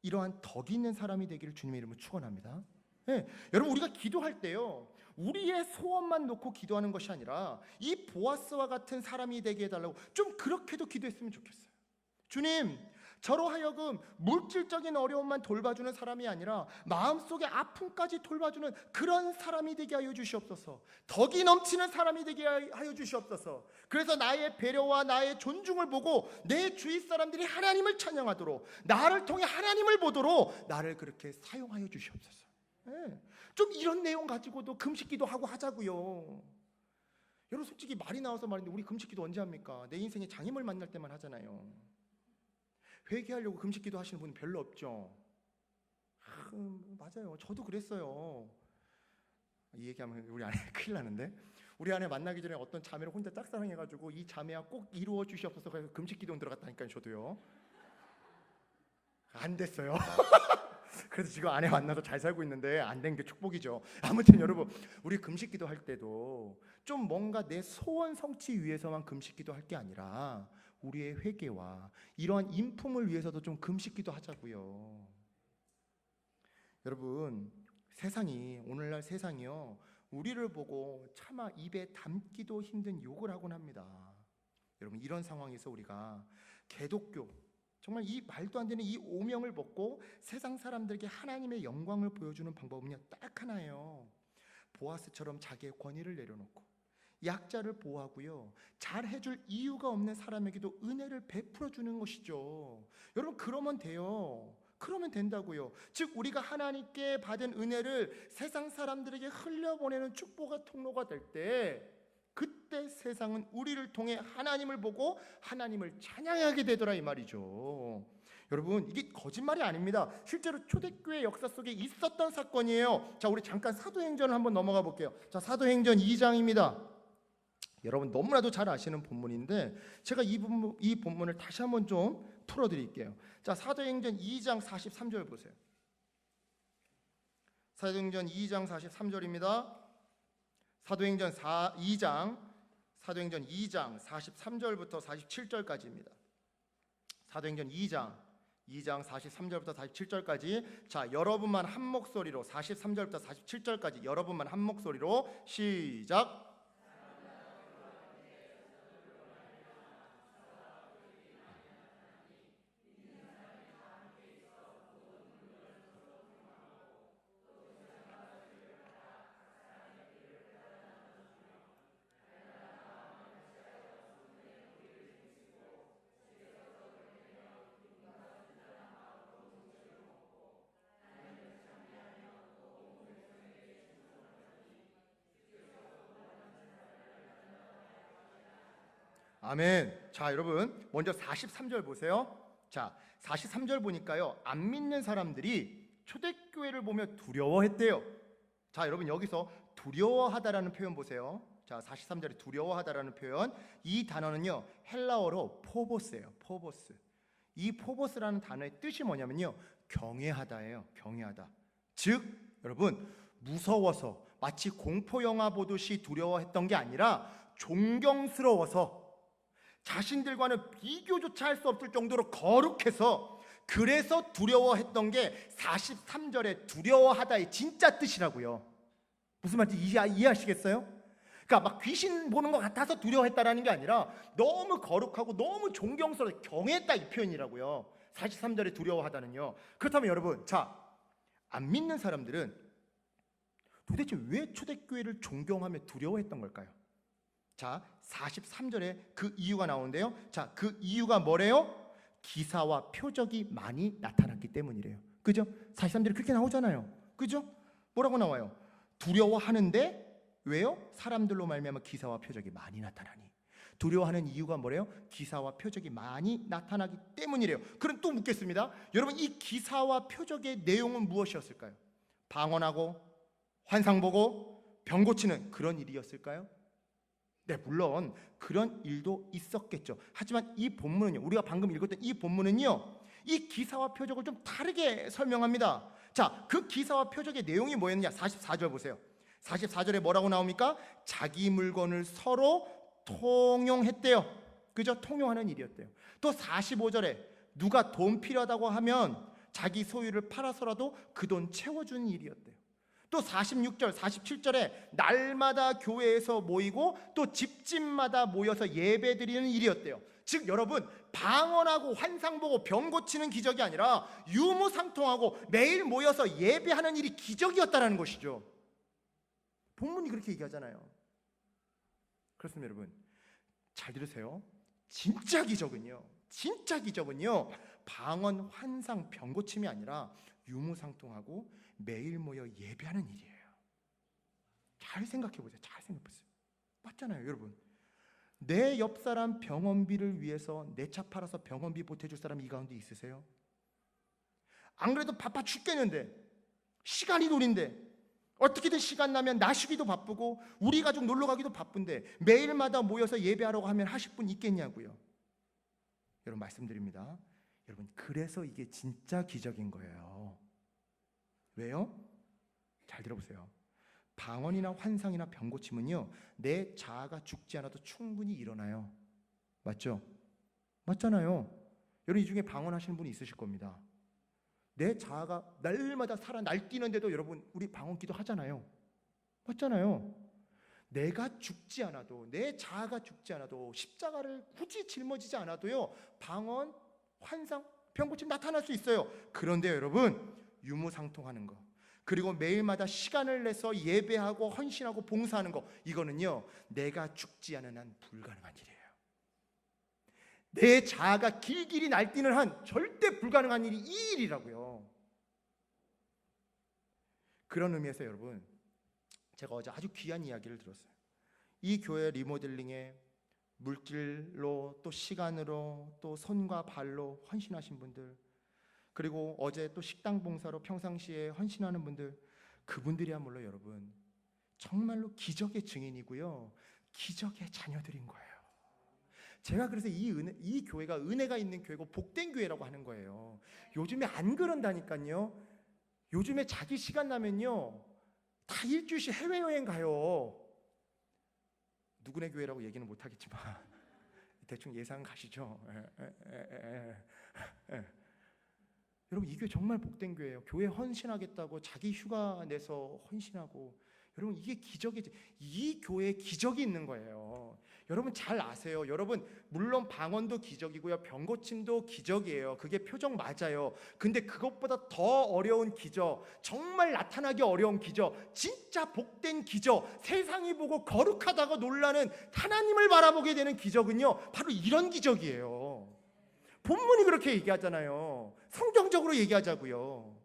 이러한 덕이 있는 사람이 되기를 주님의 이름으로 축원합니다. 예. 여러분, 우리가 기도할 때요, 우리의 소원만 놓고 기도하는 것이 아니라 이 보아스와 같은 사람이 되게 해달라고 좀 그렇게도 기도했으면 좋겠어요. 주님, 저로 하여금 물질적인 어려움만 돌봐주는 사람이 아니라 마음속의 아픔까지 돌봐주는 그런 사람이 되게 하여 주시옵소서. 덕이 넘치는 사람이 되게 하여 주시옵소서. 그래서 나의 배려와 나의 존중을 보고 내 주위 사람들이 하나님을 찬양하도록, 나를 통해 하나님을 보도록 나를 그렇게 사용하여 주시옵소서. 네. 좀 이런 내용 가지고도 금식기도 하고 하자고요. 여러분, 솔직히 말이 나와서 말인데 우리 금식기도 언제 합니까? 내 인생에 장애물 만날 때만 하잖아요. 회개하려고 금식기도 하시는 분은 별로 없죠. 맞아요. 저도 그랬어요. 이 얘기하면 우리 아내 큰일 나는데, 우리 아내 만나기 전에 어떤 자매를 혼자 짝사랑해가지고 이 자매와 꼭 이루어 주시옵소서 그래서 금식기도 들어갔다니까요. 저도요. 안 됐어요. 그래서 지금 아내 만나서 잘 살고 있는데 안 된 게 축복이죠. 아무튼 여러분, 우리 금식기도 할 때도 좀 뭔가 내 소원 성취 위해서만 금식기도 할 게 아니라 우리의 회개와 이러한 인품을 위해서도 좀 금식기도 하자고요. 여러분, 오늘날 세상이요, 우리를 보고 차마 입에 담기도 힘든 욕을 하곤 합니다. 여러분, 이런 상황에서 우리가 개독교, 정말 이 말도 안 되는 이 오명을 벗고 세상 사람들에게 하나님의 영광을 보여주는 방법은요, 딱 하나예요. 보아스처럼 자기의 권위를 내려놓고 약자를 보호하고요, 잘 해줄 이유가 없는 사람에게도 은혜를 베풀어 주는 것이죠. 여러분, 그러면 돼요. 그러면 된다고요. 즉, 우리가 하나님께 받은 은혜를 세상 사람들에게 흘려보내는 축복의 통로가 될 때, 그때 세상은 우리를 통해 하나님을 보고 하나님을 찬양하게 되더라, 이 말이죠. 여러분, 이게 거짓말이 아닙니다. 실제로 초대교회 역사 속에 있었던 사건이에요. 자, 우리 잠깐 사도행전을 한번 넘어가 볼게요. 자, 사도행전 2장입니다. 여러분, 너무나도 잘 아시는 본문인데 제가 이 본문을 다시 한번 좀 풀어드릴게요. 자, 사도행전 2장 43절 보세요. 사도행전 2장 43절입니다. 사도행전 2장 43절부터 47절까지입니다. 사도행전 2장 43절부터 47절까지. 자, 여러분만 한 목소리로 43절부터 47절까지 여러분만 한 목소리로 시작. 아멘. 자, 여러분, 먼저 43절 보세요. 자, 43절 보니까요, 안 믿는 사람들이 초대교회를 보며 두려워했대요. 자, 여러분, 여기서 두려워하다라는 표현 보세요. 자, 43절에 두려워하다라는 표현, 이 단어는요, 헬라어로 포보스예요. 포보스. 이 포보스라는 단어의 뜻이 뭐냐면요, 경외하다예요. 경외하다. 즉, 여러분, 무서워서 마치 공포 영화 보듯이 두려워했던 게 아니라 존경스러워서, 자신들과는 비교조차 할 수 없을 정도로 거룩해서, 그래서 두려워했던 게 43절에 두려워하다의 진짜 뜻이라고요. 무슨 말인지 이해하시겠어요? 그러니까 막 귀신 보는 것 같아서 두려워했다라는 게 아니라 너무 거룩하고 너무 존경스러워 경외했다, 이 표현이라고요. 43절에 두려워하다는요. 그렇다면 여러분, 자, 안 믿는 사람들은 도대체 왜 초대교회를 존경하며 두려워했던 걸까요? 자, 43절에 그 이유가 나오는데요. 자, 그 이유가 뭐래요? 기사와 표적이 많이 나타났기 때문이래요. 그죠? 43절에 그렇게 나오잖아요. 그죠? 뭐라고 나와요? 두려워하는데 왜요? 사람들로 말미암아 기사와 표적이 많이 나타나니. 두려워하는 이유가 뭐래요? 기사와 표적이 많이 나타나기 때문이래요. 그럼 또 묻겠습니다. 여러분, 이 기사와 표적의 내용은 무엇이었을까요? 방언하고 환상 보고 병 고치는 그런 일이었을까요? 네, 물론 그런 일도 있었겠죠. 하지만 이 본문은요, 우리가 방금 읽었던 이 본문은요, 이 기사와 표적을 좀 다르게 설명합니다. 자, 그 기사와 표적의 내용이 뭐였느냐? 44절 보세요. 44절에 뭐라고 나옵니까? 자기 물건을 서로 통용했대요. 그죠? 통용하는 일이었대요. 또 45절에 누가 돈 필요하다고 하면 자기 소유를 팔아서라도 그 돈 채워주는 일이었대요. 또 46절, 47절에 날마다 교회에서 모이고 또 집집마다 모여서 예배드리는 일이었대요. 즉 여러분, 방언하고 환상 보고 병 고치는 기적이 아니라 유무상통하고 매일 모여서 예배하는 일이 기적이었다는 것이죠. 본문이 그렇게 얘기하잖아요. 그렇습니다. 여러분, 잘 들으세요. 진짜 기적은요, 방언, 환상, 병 고침이 아니라 유무상통하고 매일 모여 예배하는 일이에요. 잘 생각해 보세요. 맞잖아요, 여러분. 내 옆 사람 병원비를 위해서 내 차 팔아서 병원비 보태줄 사람 이 가운데 있으세요? 안 그래도 바빠 죽겠는데, 시간이 돈인데, 어떻게든 시간 나면 나쉬기도 바쁘고 우리 가족 놀러 가기도 바쁜데 매일마다 모여서 예배하라고 하면 하실 분 있겠냐고요. 여러분, 말씀드립니다. 여러분, 그래서 이게 진짜 기적인 거예요. 왜요? 잘 들어보세요. 방언이나 환상이나 병 고침은요, 내 자아가 죽지 않아도 충분히 일어나요. 맞죠? 맞잖아요. 여러분, 이 중에 방언하시는 분이 있으실 겁니다. 내 자아가 날마다 살아 날뛰는데도 여러분, 우리 방언 기도 하잖아요. 맞잖아요. 내가 죽지 않아도, 내 자아가 죽지 않아도, 십자가를 굳이 짊어지지 않아도요, 방언, 환상, 병 고침 나타날 수 있어요. 그런데 여러분, 유무상통하는 거, 그리고 매일마다 시간을 내서 예배하고 헌신하고 봉사하는 거, 이거는요, 내가 죽지 않은 한 불가능한 일이에요. 내 자아가 길길이 날뛰는 한 절대 불가능한 일이 이 일이라고요. 그런 의미에서 여러분, 제가 어제 아주 귀한 이야기를 들었어요. 이 교회 리모델링에 물질로 또 시간으로 또 손과 발로 헌신하신 분들, 그리고 어제 또 식당 봉사로 평상시에 헌신하는 분들, 그분들이야말로 여러분 정말로 기적의 증인이고요, 기적의 자녀들인 거예요. 제가 그래서 이 교회가 은혜가 있는 교회고 복된 교회라고 하는 거예요. 요즘에 안 그런다니까요. 요즘에 자기 시간 나면요, 다 일주일씩 해외여행 가요. 누구네 교회라고 얘기는 못하겠지만 대충 예상 가시죠. 여러분, 이 교회 정말 복된 교회예요. 교회 헌신하겠다고 자기 휴가 내서 헌신하고, 여러분, 이게 기적이지. 이 교회에 기적이 있는 거예요. 여러분 잘 아세요. 여러분, 물론 방언도 기적이고요, 병 고침도 기적이에요. 그게 표적 맞아요. 근데 그것보다 더 어려운 기적, 정말 나타나기 어려운 기적, 진짜 복된 기적, 세상이 보고 거룩하다고 놀라는 하나님을 바라보게 되는 기적은요, 바로 이런 기적이에요. 본문이 그렇게 얘기하잖아요. 성경적으로 얘기하자고요.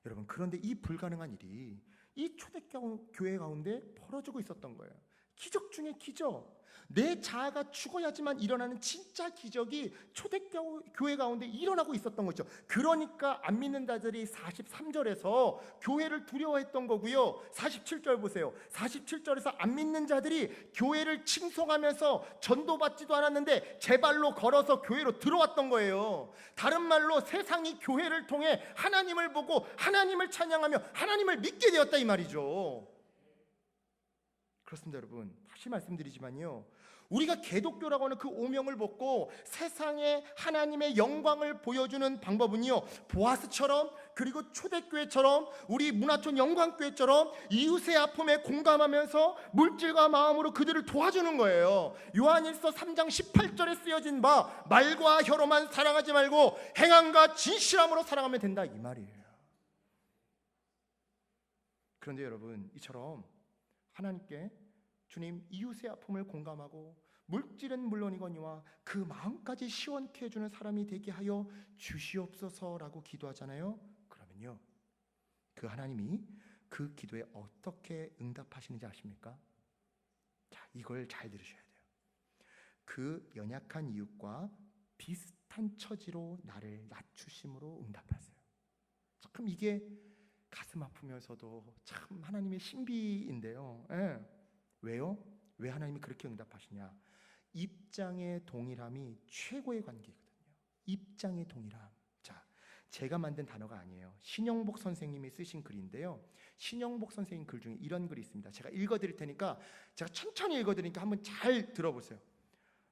여러분, 그런데 이 불가능한 일이 이 초대교회 가운데 벌어지고 있었던 거예요. 기적 중에 기적. 내 자아가 죽어야지만 일어나는 진짜 기적이 초대교회 가운데 일어나고 있었던 거죠. 그러니까 안 믿는 자들이 43절에서 교회를 두려워했던 거고요. 47절 보세요. 47절에서 안 믿는 자들이 교회를 칭송하면서 전도받지도 않았는데 제 발로 걸어서 교회로 들어왔던 거예요. 다른 말로 세상이 교회를 통해 하나님을 보고 하나님을 찬양하며 하나님을 믿게 되었다, 이 말이죠. 그렇습니다. 여러분, 다시 말씀드리지만요, 우리가 개독교라고 하는 그 오명을 벗고 세상에 하나님의 영광을 보여주는 방법은요, 보아스처럼, 그리고 초대교회처럼, 우리 문화촌 영광교회처럼 이웃의 아픔에 공감하면서 물질과 마음으로 그들을 도와주는 거예요. 요한일서 3장 18절에 쓰여진 바, 말과 혀로만 사랑하지 말고 행함과 진실함으로 사랑하면 된다, 이 말이에요. 그런데 여러분, 이처럼 하나님께 주님, 이웃의 아픔을 공감하고 물질은 물론이거니와 그 마음까지 시원케 해주는 사람이 되게 하여 주시옵소서라고 기도하잖아요. 그러면요, 그 하나님이 그 기도에 어떻게 응답하시는지 아십니까? 자, 이걸 잘 들으셔야 돼요. 그 연약한 이웃과 비슷한 처지로 나를 낮추심으로 응답하세요. 참 이게 가슴 아프면서도 참 하나님의 신비인데요. 왜요? 왜 하나님이 그렇게 응답하시냐? 입장의 동일함이 최고의 관계거든요. 입장의 동일함. 자, 제가 만든 단어가 아니에요. 신영복 선생님이 쓰신 글인데요. 신영복 선생님 글 중에 이런 글이 있습니다. 제가 읽어드릴 테니까 제가 천천히 읽어드리니까 한번 잘 들어보세요.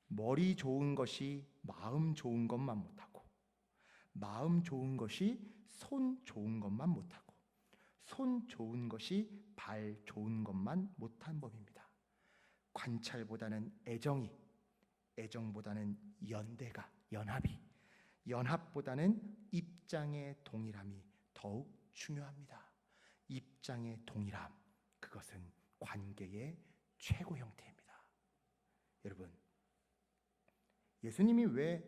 머리 좋은 것이 마음 좋은 것만 못하고, 마음 좋은 것이 손 좋은 것만 못하고, 손 좋은 것이 발 좋은 것만 못한 법입니다. 관찰보다는 애정이, 애정보다는 연합이, 연합보다는 입장의 동일함이 더욱 중요합니다. 입장의 동일함, 그것은 관계의 최고 형태입니다. 여러분, 예수님이 왜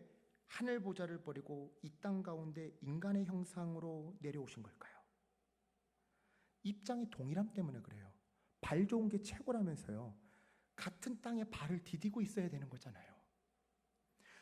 하늘 보좌를 버리고 이 땅 가운데 인간의 형상으로 내려오신 걸까요? 입장의 동일함 때문에 그래요. 발 좋은 게 최고라면서요. 같은 땅에 발을 디디고 있어야 되는 거잖아요.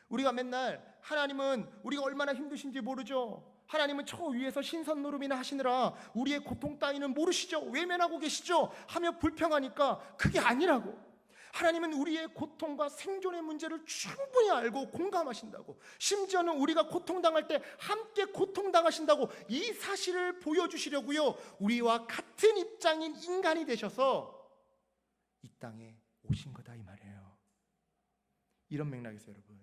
우리가 맨날 하나님은 우리가 얼마나 힘드신지 모르죠. 하나님은 저 위에서 신선 노름이나 하시느라 우리의 고통 따위는 모르시죠. 외면하고 계시죠. 하며 불평하니까 그게 아니라고. 하나님은 우리의 고통과 생존의 문제를 충분히 알고 공감하신다고. 심지어는 우리가 고통당할 때 함께 고통당하신다고 이 사실을 보여주시려고요. 우리와 같은 입장인 인간이 되셔서 이 땅에 오신 거다 이 말이에요. 이런 맥락에서 여러분,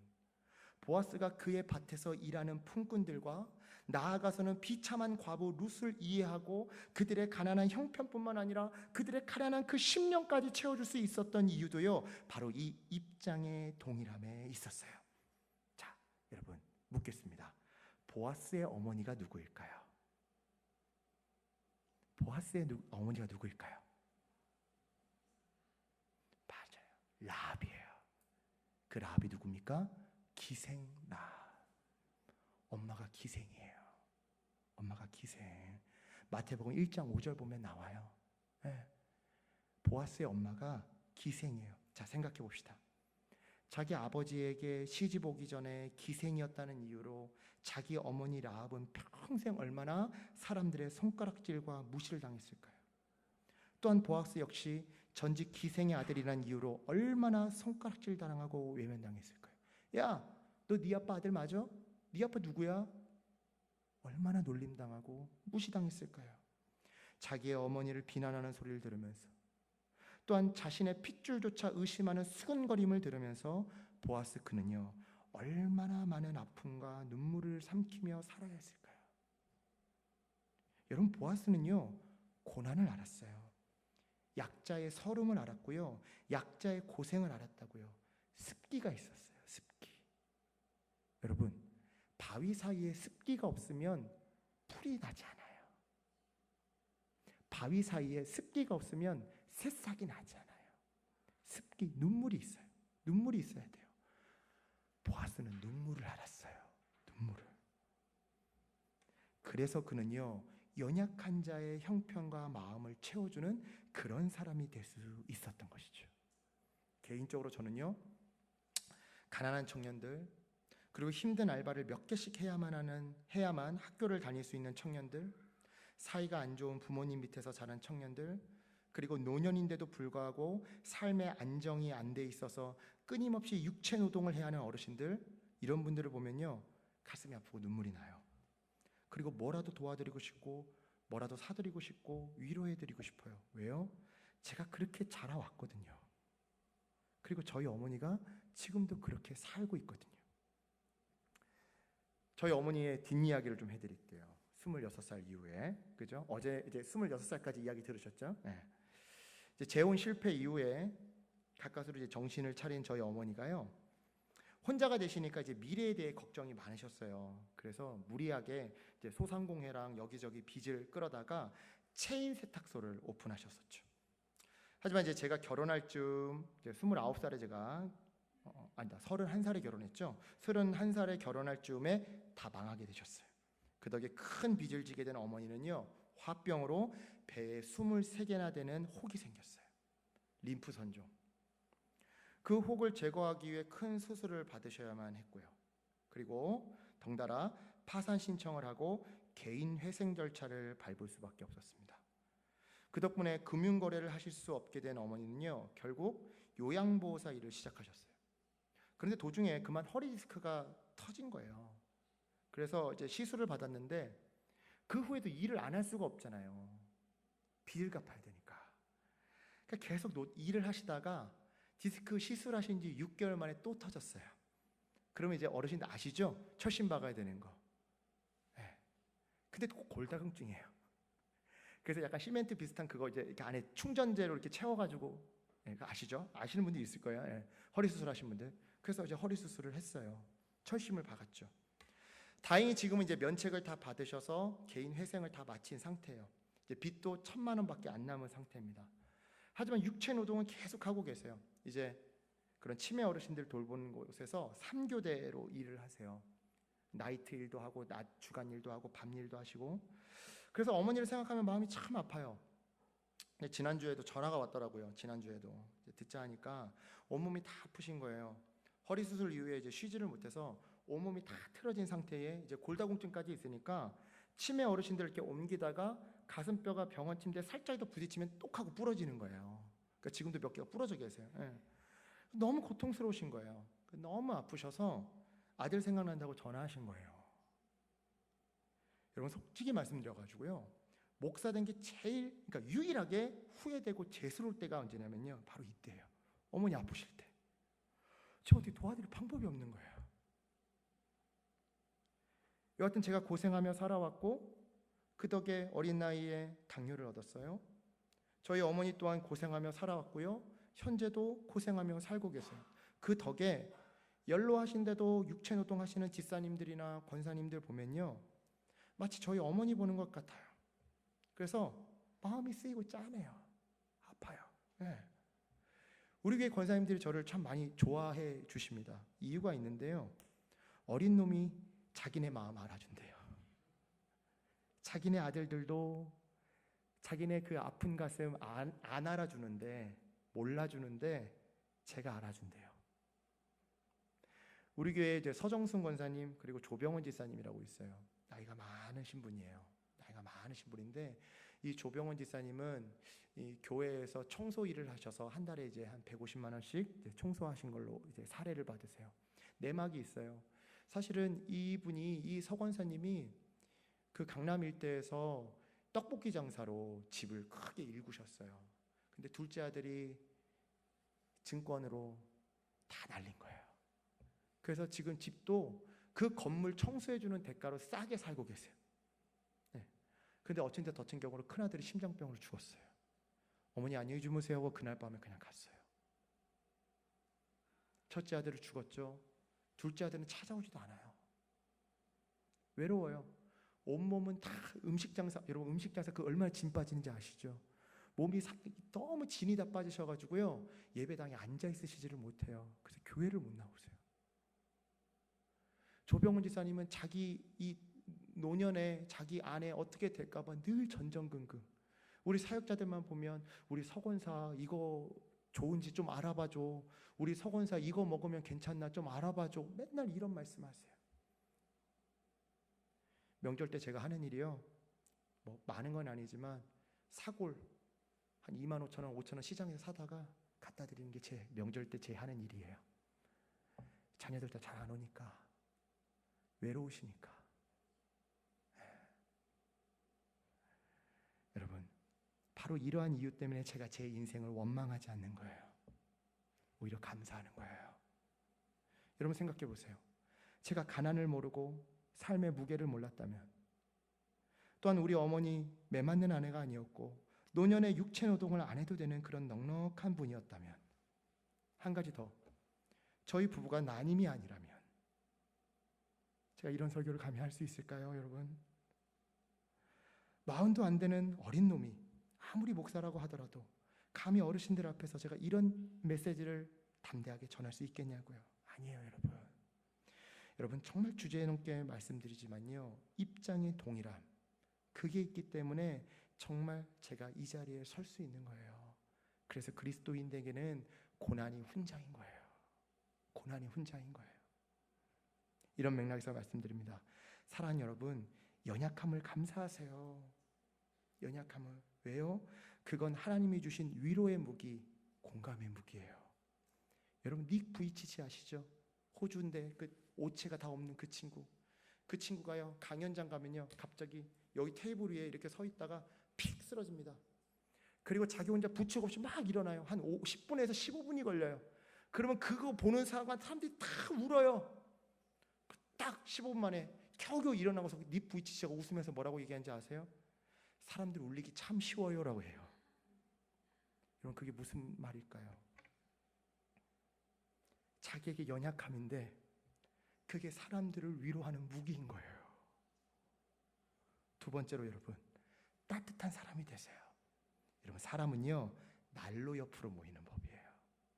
보아스가 그의 밭에서 일하는 품꾼들과 나아가서는 비참한 과부 룻을 이해하고 그들의 가난한 형편뿐만 아니라 그들의 가난한 그 심령까지 채워줄 수 있었던 이유도요, 바로 이 입장의 동일함에 있었어요. 자, 여러분 묻겠습니다. 보아스의 어머니가 누구일까요? 보아스의 어머니가 누구일까요? 맞아요, 라합이에요. 그 라합이 누굽니까? 기생라합. 엄마가 기생이에요. 엄마가 기생. 마태복음 1장 5절 보면 나와요. 네. 보아스의 엄마가 기생이에요. 자, 생각해 봅시다. 자기 아버지에게 시집 오기 전에 기생이었다는 이유로 자기 어머니 라합은 평생 얼마나 사람들의 손가락질과 무시를 당했을까요? 또한 보아스 역시 전직 기생의 아들이라는 이유로 얼마나 손가락질 당하고 외면당했을까요? 야, 너 네 아빠 아들 맞아? 네 아빠 누구야? 얼마나 놀림당하고 무시당했을까요? 자기의 어머니를 비난하는 소리를 들으면서, 또한 자신의 핏줄조차 의심하는 수근거림을 들으면서 보아스 그는요, 얼마나 많은 아픔과 눈물을 삼키며 살아야 했을까요? 여러분, 보아스는요 고난을 알았어요. 약자의 서름을 알았고요, 약자의 고생을 알았다고요. 습기가 있었어요. 습기. 여러분, 바위 사이에 습기가 없으면 풀이 나지 않아요. 바위 사이에 습기가 없으면 새싹이 나지 않아요. 습기, 눈물이 있어요. 눈물이 있어야 돼요. 보아스는 눈물을 알았어요. 눈물을. 그래서 그는요, 연약한 자의 형편과 마음을 채워주는 그런 사람이 될 수 있었던 것이죠. 개인적으로 저는요, 가난한 청년들, 그리고 힘든 알바를 몇 개씩 해야만 학교를 다닐 수 있는 청년들, 사이가 안 좋은 부모님 밑에서 자란 청년들, 그리고 노년인데도 불구하고 삶의 안정이 안 돼 있어서 끊임없이 육체 노동을 해야 하는 어르신들, 이런 분들을 보면요 가슴이 아프고 눈물이 나요. 그리고 뭐라도 도와드리고 싶고 뭐라도 사드리고 싶고 위로해드리고 싶어요. 왜요? 제가 그렇게 자라왔거든요. 그리고 저희 어머니가 지금도 그렇게 살고 있거든요. 저희 어머니의 뒷이야기를 좀 해드릴게요. 26살 이후에, 그죠? 어제 이제 26살까지 이야기 들으셨죠? 네. 이제 재혼 실패 이후에 가까스로 이제 정신을 차린 저희 어머니가요, 혼자가 되시니까 이제 미래에 대해 걱정이 많으셨어요. 그래서 무리하게 이제 소상공회랑 여기저기 빚을 끌어다가 체인 세탁소를 오픈하셨었죠. 하지만 이제 제가 결혼할 즈음, 이제 29살에 제가 31살에 결혼했죠. 31살에 결혼할 즈음에 다 망하게 되셨어요. 그 덕에 큰 빚을 지게 된 어머니는요, 화병으로 배에 23개나 되는 혹이 생겼어요. 림프 선종. 그 혹을 제거하기 위해 큰 수술을 받으셔야만 했고요. 그리고 덩달아 파산 신청을 하고 개인 회생 절차를 밟을 수밖에 없었습니다. 그 덕분에 금융거래를 하실 수 없게 된 어머니는요, 결국 요양보호사 일을 시작하셨어요. 그런데 도중에 그만 허리 디스크가 터진 거예요. 그래서 이제 시술을 받았는데 그 후에도 일을 안 할 수가 없잖아요. 빚을 갚아야 되니까. 그러니까 계속 일을 하시다가 디스크 시술하신 지 6개월 만에 또 터졌어요. 그러면 이제 어르신들 아시죠? 철심 박아야 되는 거. 네. 근데 꼭 골다공증이에요. 그래서 약간 시멘트 비슷한 그거 이제 이렇게 안에 충전재로 이렇게 채워가지고, 네, 아시죠? 아시는 분들이 있을 거예요. 네. 허리 수술하신 분들. 그래서 이제 허리 수술을 했어요. 철심을 박았죠. 다행히 지금은 이제 면책을 다 받으셔서 개인 회생을 다 마친 상태예요. 이제 빚도 1,000만 원밖에 안 남은 상태입니다. 하지만 육체 노동은 계속 하고 계세요. 이제 그런 치매 어르신들 돌보는 곳에서 3교대로 일을 하세요. 나이트 일도 하고 낮 주간 일도 하고 밤 일도 하시고. 그래서 어머니를 생각하면 마음이 참 아파요. 지난주에도 전화가 왔더라고요. 지난주에도 듣자 하니까 온몸이 다 아프신 거예요. 허리 수술 이후에 이제 쉬지를 못해서 온몸이 다 틀어진 상태에 이제 골다공증까지 있으니까 치매 어르신들 이렇게 옮기다가 가슴뼈가 병원 침대에 살짝 더 부딪히면 똑 하고 부러지는 거예요. 그러니까 지금도 몇 개가 부러져 계세요. 예. 너무 고통스러우신 거예요. 너무 아프셔서 아들 생각난다고 전화하신 거예요. 여러분 솔직히 말씀드려가지고요, 목사 된 게 제일, 그러니까 유일하게 후회되고 죄스러울 때가 언제냐면요, 바로 이때예요. 어머니 아프실 때. 저 어떻게 도와드릴 방법이 없는 거예요. 여하튼 제가 고생하며 살아왔고 그 덕에 어린 나이에 당뇨를 얻었어요. 저희 어머니 또한 고생하며 살아왔고요, 현재도 고생하며 살고 계세요. 그 덕에 연로하신데도 육체노동 하시는 집사님들이나 권사님들 보면요, 마치 저희 어머니 보는 것 같아요. 그래서 마음이 쓰이고 짠해요. 아파요. 네. 우리 교회 권사님들이 저를 참 많이 좋아해 주십니다. 이유가 있는데요, 어린 놈이 자기네 마음 알아준대요. 자기네 아들들도 자기네 그 아픈 가슴 안 알아주는데, 몰라주는데 제가 알아준대요. 우리 교회에 이제 서정순 권사님 그리고 조병원 지사님이라고 있어요. 나이가 많으신 분이에요. 나이가 많으신 분인데 이 조병원 지사님은 이 교회에서 청소 일을 하셔서 한 달에 이제 한 150만 원씩 이제 청소하신 걸로 이제 사례를 받으세요. 내막이 있어요. 사실은 이분이, 이 서 권사님이 그 강남 일대에서 떡볶이 장사로 집을 크게 일구셨어요. 근데 둘째 아들이 증권으로 다 날린 거예요. 그래서 지금 집도 그 건물 청소해주는 대가로 싸게 살고 계세요. 네. 근데 어쩐지 덧친 경우로 큰아들이 심장병으로 죽었어요. 어머니 안녕히 주무세요 하고 그날 밤에 그냥 갔어요. 첫째 아들은 죽었죠. 둘째 아들은 찾아오지도 않아요. 외로워요. 온몸은 다 음식 장사, 여러분 음식 장사 그 얼마나 진 빠지는지 아시죠? 몸이 너무 진이 다 빠지셔가지고요, 예배당에 앉아 있으시지를 못해요. 그래서 교회를 못 나오세요. 조병훈 지사님은 자기 이 노년에 자기 아내 어떻게 될까봐 늘 전전긍긍. 우리 사역자들만 보면 우리 서권사 이거 좋은지 좀 알아봐줘. 우리 서권사 이거 먹으면 괜찮나 좀 알아봐줘. 맨날 이런 말씀하세요. 명절 때 제가 하는 일이요, 뭐 많은 건 아니지만 사골 한 25,000원, 5,000원 시장에서 사다가 갖다 드리는 게 제 명절 때 제 하는 일이에요. 자녀들 다 잘 안 오니까, 외로우시니까. 여러분, 바로 이러한 이유 때문에 제가 제 인생을 원망하지 않는 거예요. 오히려 감사하는 거예요. 여러분 생각해 보세요. 제가 가난을 모르고 삶의 무게를 몰랐다면, 또한 우리 어머니 매맞는 아내가 아니었고 노년에 육체 노동을 안 해도 되는 그런 넉넉한 분이었다면, 한 가지 더, 저희 부부가 난임이 아니라면 제가 이런 설교를 감히 할 수 있을까요, 여러분? 40도 안 되는 어린 놈이 아무리 목사라고 하더라도 감히 어르신들 앞에서 제가 이런 메시지를 담대하게 전할 수 있겠냐고요? 아니에요, 여러분. 여러분 정말 주제 넘게 말씀드리지만요, 입장이 동일함, 그게 있기 때문에 정말 제가 이 자리에 설 수 있는 거예요. 그래서 그리스도인에게는 고난이 훈장인 거예요. 고난이 훈장인 거예요. 이런 맥락에서 말씀드립니다. 사랑하는 여러분, 연약함을 감사하세요. 연약함을. 왜요? 그건 하나님이 주신 위로의 무기, 공감의 무기예요. 여러분 닉 부이치치 아시죠? 호주인데 그 오체가 다 없는 그 친구. 그 친구가요, 강연장 가면요, 갑자기 여기 테이블 위에 이렇게 서 있다가 픽 쓰러집니다. 그리고 자기 혼자 부축 없이 막 일어나요. 한 10분에서 15분이 걸려요. 그러면 그거 보는 사람들이 다 울어요. 딱 15분 만에 겨우겨우 일어나고서 니 부이치씨가 웃으면서 뭐라고 얘기하는지 아세요? 사람들 울리기 참 쉬워요라고 해요. 여러분, 그게 무슨 말일까요? 자기에게 연약함인데 그게 사람들을 위로하는 무기인 거예요. 두 번째로 여러분, 따뜻한 사람이 되세요. 여러분, 사람은요, 난로 옆으로 모이는 법이에요.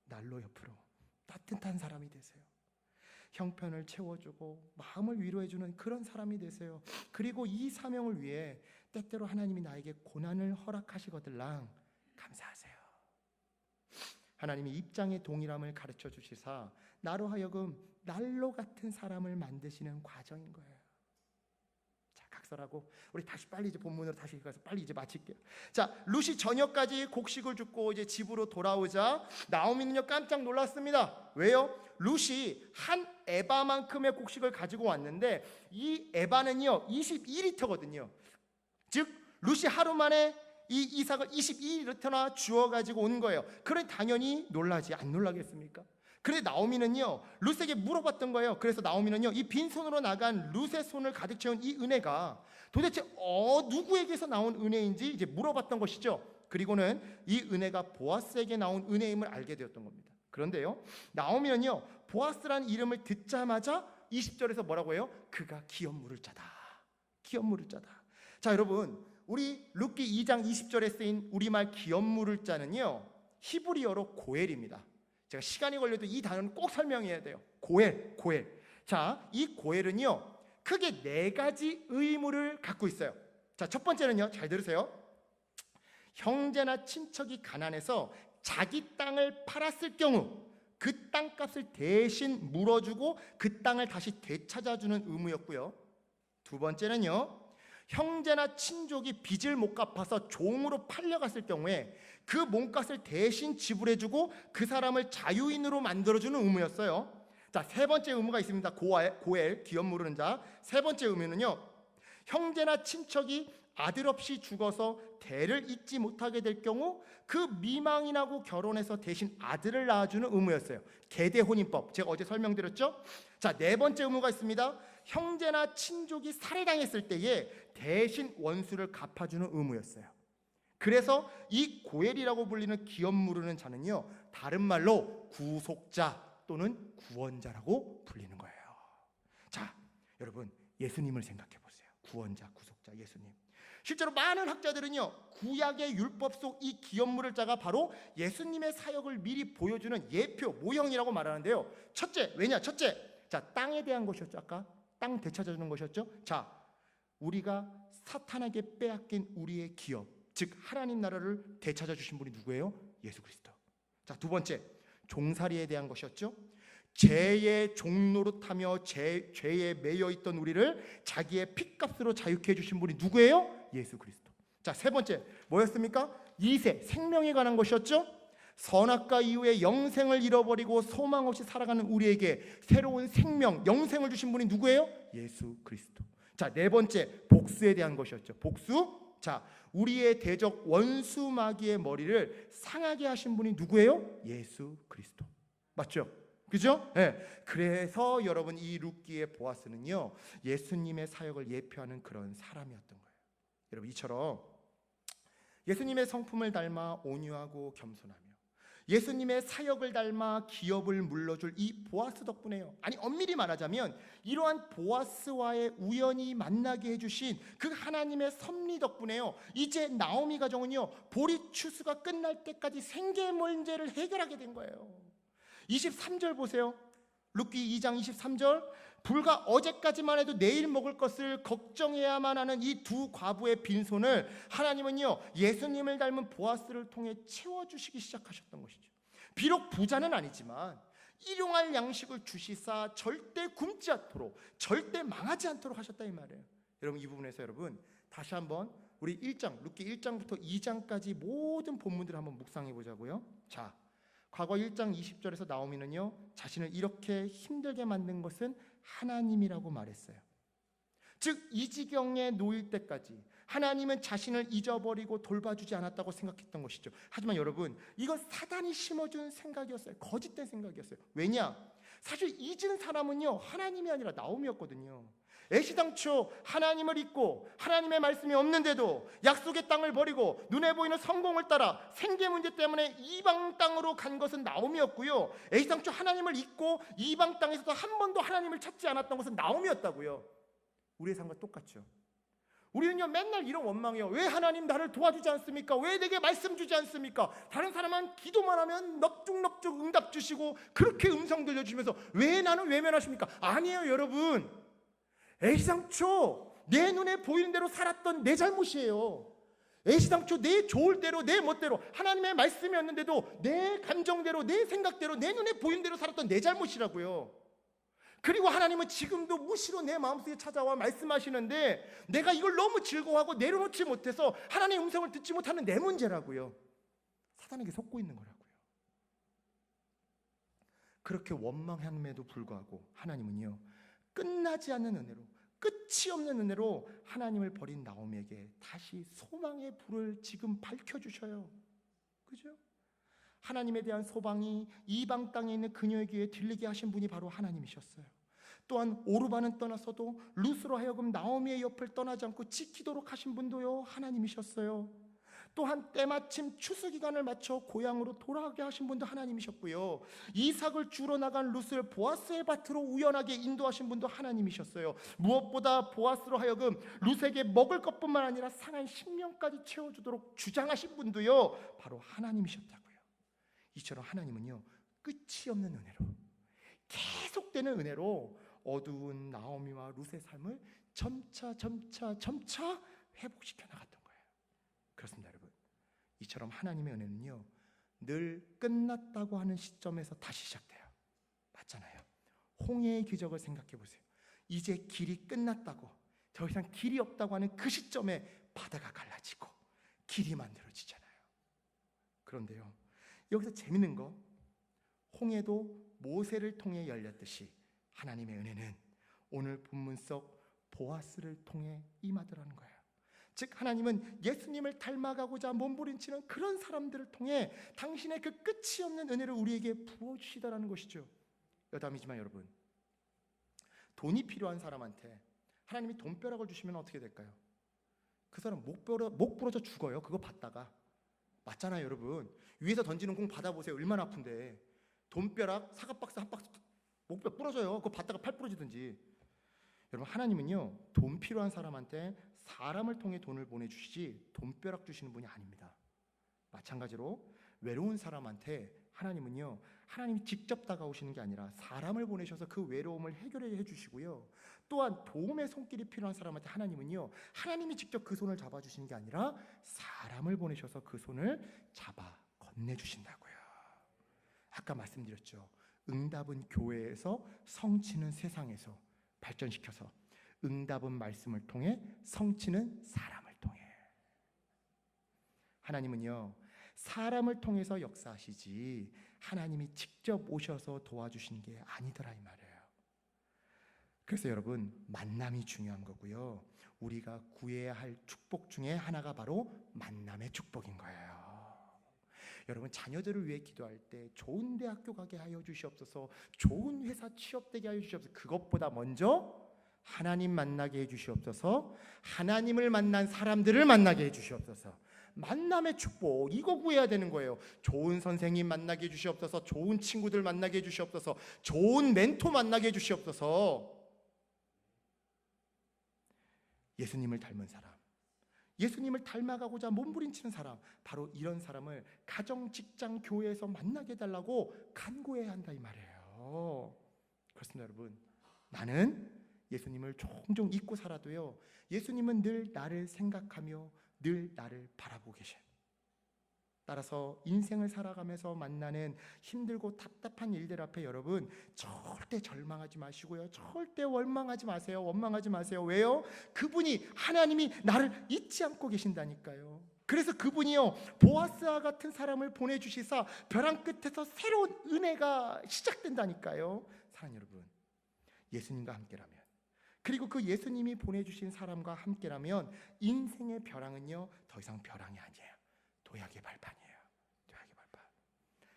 난로 옆으로 따뜻한 사람이 되세요. 형편을 채워주고 마음을 위로해주는 그런 사람이 되세요. 그리고 이 사명을 위해 때때로 하나님이 나에게 고난을 허락하시거들랑 감사하세요. 하나님이 입장의 동일함을 가르쳐 주시사 나로 하여금 난로 같은 사람을 만드시는 과정인 거예요. 자, 각설하고 우리 다시 빨리 이제 본문으로 다시 가서 빨리 이제 마칠게요. 자, 룻이 저녁까지 곡식을 줍고 이제 집으로 돌아오자 나오미는요 깜짝 놀랐습니다. 왜요? 룻이 한 에바만큼의 곡식을 가지고 왔는데 이 에바는요 22리터거든요. 즉 룻이 하루 만에 이 이삭을 22리터나 주워 가지고 온 거예요. 그래 당연히 놀라지, 안 놀라겠습니까? 그래 나오미는요 룻에게 물어봤던 거예요. 그래서 나오미는요 이 빈손으로 나간 룻의 손을 가득 채운 이 은혜가 도대체 누구에게서 나온 은혜인지 이제 물어봤던 것이죠. 그리고는 이 은혜가 보아스에게 나온 은혜임을 알게 되었던 겁니다. 그런데요 나오미는요 보아스라는 이름을 듣자마자 20절에서 뭐라고 해요? 그가 기업 물을 자다. 기업 물을 자다. 자, 여러분, 우리 룻기 2장 20절에 쓰인 우리말 기업 물을 자는요 히브리어로 고엘입니다. 제가 시간이 걸려도 이 단어는 꼭 설명해야 돼요. 고엘. 자, 이 고엘은요 크게 4가지 의무를 갖고 있어요. 자, 첫 번째는요, 잘 들으세요. 형제나 친척이 가난해서 자기 땅을 팔았을 경우 그 땅값을 대신 물어주고 그 땅을 다시 되찾아주는 의무였고요. 두 번째는요, 형제나 친족이 빚을 못 갚아서 종으로 팔려갔을 경우에 그 몸값을 대신 지불해주고 그 사람을 자유인으로 만들어주는 의무였어요. 자, 세 번째 의무가 있습니다. 고엘, 기업 물으는 자. 세 번째 의무는요, 형제나 친척이 아들 없이 죽어서 대를 잇지 못하게 될 경우 그 미망인 하고 결혼해서 대신 아들을 낳아주는 의무였어요. 계대혼인법, 제가 어제 설명드렸죠. 자, 네 번째 의무가 있습니다. 형제나 친족이 살해당했을 때에 대신 원수를 갚아주는 의무였어요. 그래서 이 고엘이라고 불리는 기업 물으는 자는요 다른 말로 구속자 또는 구원자라고 불리는 거예요. 자, 여러분, 예수님을 생각해 보세요. 구원자, 구속자, 예수님. 실제로 많은 학자들은요 구약의 율법 속 이 기업 물을 자가 바로 예수님의 사역을 미리 보여주는 예표, 모형이라고 말하는데요. 첫째, 왜냐? 첫째, 자, 땅에 대한 것이었죠. 아까 땅 되찾아주는 것이었죠. 자, 우리가 사탄에게 빼앗긴 우리의 기업, 즉 하나님 나라를 되찾아 주신 분이 누구예요? 예수 그리스도. 자, 두 번째, 종살이에 대한 것이었죠. 죄의 종노릇하며 죄에 매여 있던 우리를 자기의 피값으로 자유케 해주신 분이 누구예요? 예수 그리스도. 자, 세 번째 뭐였습니까? 이세, 생명에 관한 것이었죠. 선악과 이후에 영생을 잃어버리고 소망 없이 살아가는 우리에게 새로운 생명, 영생을 주신 분이 누구예요? 예수 그리스도. 자, 네 번째, 복수에 대한 것이었죠. 복수. 자, 우리의 대적 원수 마귀의 머리를 상하게 하신 분이 누구예요? 예수 그리스도. 맞죠? 그죠? 네. 그래서 여러분, 이 룻기의 보아스는요 예수님의 사역을 예표하는 그런 사람이었던 거예요. 여러분, 이처럼 예수님의 성품을 닮아 온유하고 겸손하며 예수님의 사역을 닮아 기업을 물러줄 이 보아스 덕분에요. 아니, 엄밀히 말하자면 이러한 보아스와의 우연히 만나게 해주신 그 하나님의 섭리 덕분에요 이제 나오미 가정은요 보리 추수가 끝날 때까지 생계 문제를 해결하게 된 거예요. 23절 보세요. 룻기 2장 23절. 불과 어제까지만 해도 내일 먹을 것을 걱정해야만 하는 이 두 과부의 빈손을 하나님은요 예수님을 닮은 보아스를 통해 채워주시기 시작하셨던 것이죠. 비록 부자는 아니지만 일용할 양식을 주시사 절대 굶지 않도록, 절대 망하지 않도록 하셨다, 이 말이에요. 여러분, 이 부분에서 여러분 다시 한번 우리 1장, 룻기 1장부터 2장까지 모든 본문들을 한번 묵상해 보자고요. 자, 과거 1장 20절에서 나오미는요 자신을 이렇게 힘들게 만든 것은 하나님이라고 말했어요. 즉 이 지경에 놓일 때까지 하나님은 자신을 잊어버리고 돌봐주지 않았다고 생각했던 것이죠. 하지만 여러분, 이건 사단이 심어준 생각이었어요. 거짓된 생각이었어요. 왜냐? 사실 잊은 사람은요, 하나님이 아니라 나오미였거든요. 애시당초 하나님을 잊고 하나님의 말씀이 없는데도 약속의 땅을 버리고 눈에 보이는 성공을 따라 생계 문제 때문에 이방 땅으로 간 것은 나오미였고요. 애시당초 하나님을 잊고 이방 땅에서도 한 번도 하나님을 찾지 않았던 것은 나오미였다고요. 우리의 삶과 똑같죠. 우리는요, 맨날 이런 원망이에요. 왜 하나님 나를 도와주지 않습니까? 왜 내게 말씀 주지 않습니까? 다른 사람은 기도만 하면 넙죽넙죽 응답 주시고 그렇게 음성 들려주시면서 왜 나는 외면하십니까? 아니에요, 여러분. 애시당초 내 눈에 보이는 대로 살았던 내 잘못이에요. 애시당초 내 좋을 대로 내 멋대로 하나님의 말씀이었는데도 내 감정대로 내 생각대로 내 눈에 보이는 대로 살았던 내 잘못이라고요. 그리고 하나님은 지금도 무시로 내 마음속에 찾아와 말씀하시는데 내가 이걸 너무 즐거워하고 내려놓지 못해서 하나님의 음성을 듣지 못하는 내 문제라고요. 사단에게 속고 있는 거라고요. 그렇게 원망함에도 불구하고 하나님은요, 끝나지 않는 은혜로, 끝이 없는 은혜로 하나님을 버린 나오미에게 다시 소망의 불을 지금 밝혀주셔요. 그죠? 하나님에 대한 소망이 이방 땅에 있는 그녀의 귀에 들리게 하신 분이 바로 하나님이셨어요. 또한 오르바는 떠나서도 룻으로 하여금 나오미의 옆을 떠나지 않고 지키도록 하신 분도요, 하나님이셨어요. 또한 때마침 추수기간을 맞춰 고향으로 돌아가게 하신 분도 하나님이셨고요. 이삭을 주러 나간 룻을 보아스의 밭으로 우연하게 인도하신 분도 하나님이셨어요. 무엇보다 보아스로 하여금 룻에게 먹을 것뿐만 아니라 상한 식량까지 채워주도록 주장하신 분도요, 바로 하나님이셨다고요. 이처럼 하나님은요, 끝이 없는 은혜로, 계속되는 은혜로 어두운 나오미와 룻의 삶을 점차 회복시켜 나갔던 거예요. 그렇습니다, 여러분. 이처럼 하나님의 은혜는요, 늘 끝났다고 하는 시점에서 다시 시작돼요. 맞잖아요. 홍해의 기적을 생각해 보세요. 이제 길이 끝났다고, 더 이상 길이 없다고 하는 그 시점에 바다가 갈라지고 길이 만들어지잖아요. 그런데요, 여기서 재밌는 거, 홍해도 모세를 통해 열렸듯이 하나님의 은혜는 오늘 본문 속 보아스를 통해 임하더라는 거예요. 즉 하나님은 예수님을 닮아가고자 몸부림치는 그런 사람들을 통해 당신의 그 끝이 없는 은혜를 우리에게 부어주시다라는 것이죠. 여담이지만 여러분, 돈이 필요한 사람한테 하나님이 돈벼락을 주시면 어떻게 될까요? 그 사람 목 부러져 죽어요. 그거 받다가. 맞잖아요, 여러분. 위에서 던지는 공 받아보세요. 얼마나 아픈데. 돈벼락 사과박스 한 박스 목뼈 부러져요. 그거 받다가 팔 부러지든지. 여러분, 하나님은요, 돈 필요한 사람한테 사람을 통해 돈을 보내주시지 돈벼락 주시는 분이 아닙니다. 마찬가지로 외로운 사람한테 하나님은요, 하나님이 직접 다가오시는 게 아니라 사람을 보내셔서 그 외로움을 해결해 주시고요. 또한 도움의 손길이 필요한 사람한테 하나님은요, 하나님이 직접 그 손을 잡아주시는 게 아니라 사람을 보내셔서 그 손을 잡아 건네주신다고요. 아까 말씀드렸죠. 응답은 교회에서, 성취는 세상에서 발전시켜서 응답은 말씀을 통해, 성취는 사람을 통해. 하나님은요, 사람을 통해서 역사하시지 하나님이 직접 오셔서 도와주시는 게 아니더라 이 말이에요. 그래서 여러분, 만남이 중요한 거고요. 우리가 구해야 할 축복 중에 하나가 바로 만남의 축복인 거예요. 여러분, 자녀들을 위해 기도할 때 좋은 대학교 가게 하여 주시옵소서, 좋은 회사 취업되게 하여 주시옵소서, 그것보다 먼저 하나님 만나게 해 주시옵소서, 하나님을 만난 사람들을 만나게 해 주시옵소서. 만남의 축복, 이거 구해야 되는 거예요. 좋은 선생님 만나게 해 주시옵소서, 좋은 친구들 만나게 해 주시옵소서, 좋은 멘토 만나게 해 주시옵소서. 예수님을 닮은 사람, 예수님을 닮아가고자 몸부림치는 사람, 바로 이런 사람을 가정, 직장, 교회에서 만나게 해달라고 간구해야 한다 이 말이에요. 그렇습니다, 여러분. 나는 예수님을 종종 잊고 살아도요, 예수님은 늘 나를 생각하며 늘 나를 바라보고 계셔요. 따라서 인생을 살아가면서 만나는 힘들고 답답한 일들 앞에 여러분, 절대 절망하지 마시고요, 절대 원망하지 마세요. 원망하지 마세요. 왜요? 그분이, 하나님이 나를 잊지 않고 계신다니까요. 그래서 그분이요, 보아스와 같은 사람을 보내주시사 벼랑 끝에서 새로운 은혜가 시작된다니까요. 사랑하는 여러분, 예수님과 함께라면, 그리고 그 예수님이 보내주신 사람과 함께라면 인생의 벼랑은요 더 이상 벼랑이 아니에요. 도약의 발판이에요. 도약의 발판.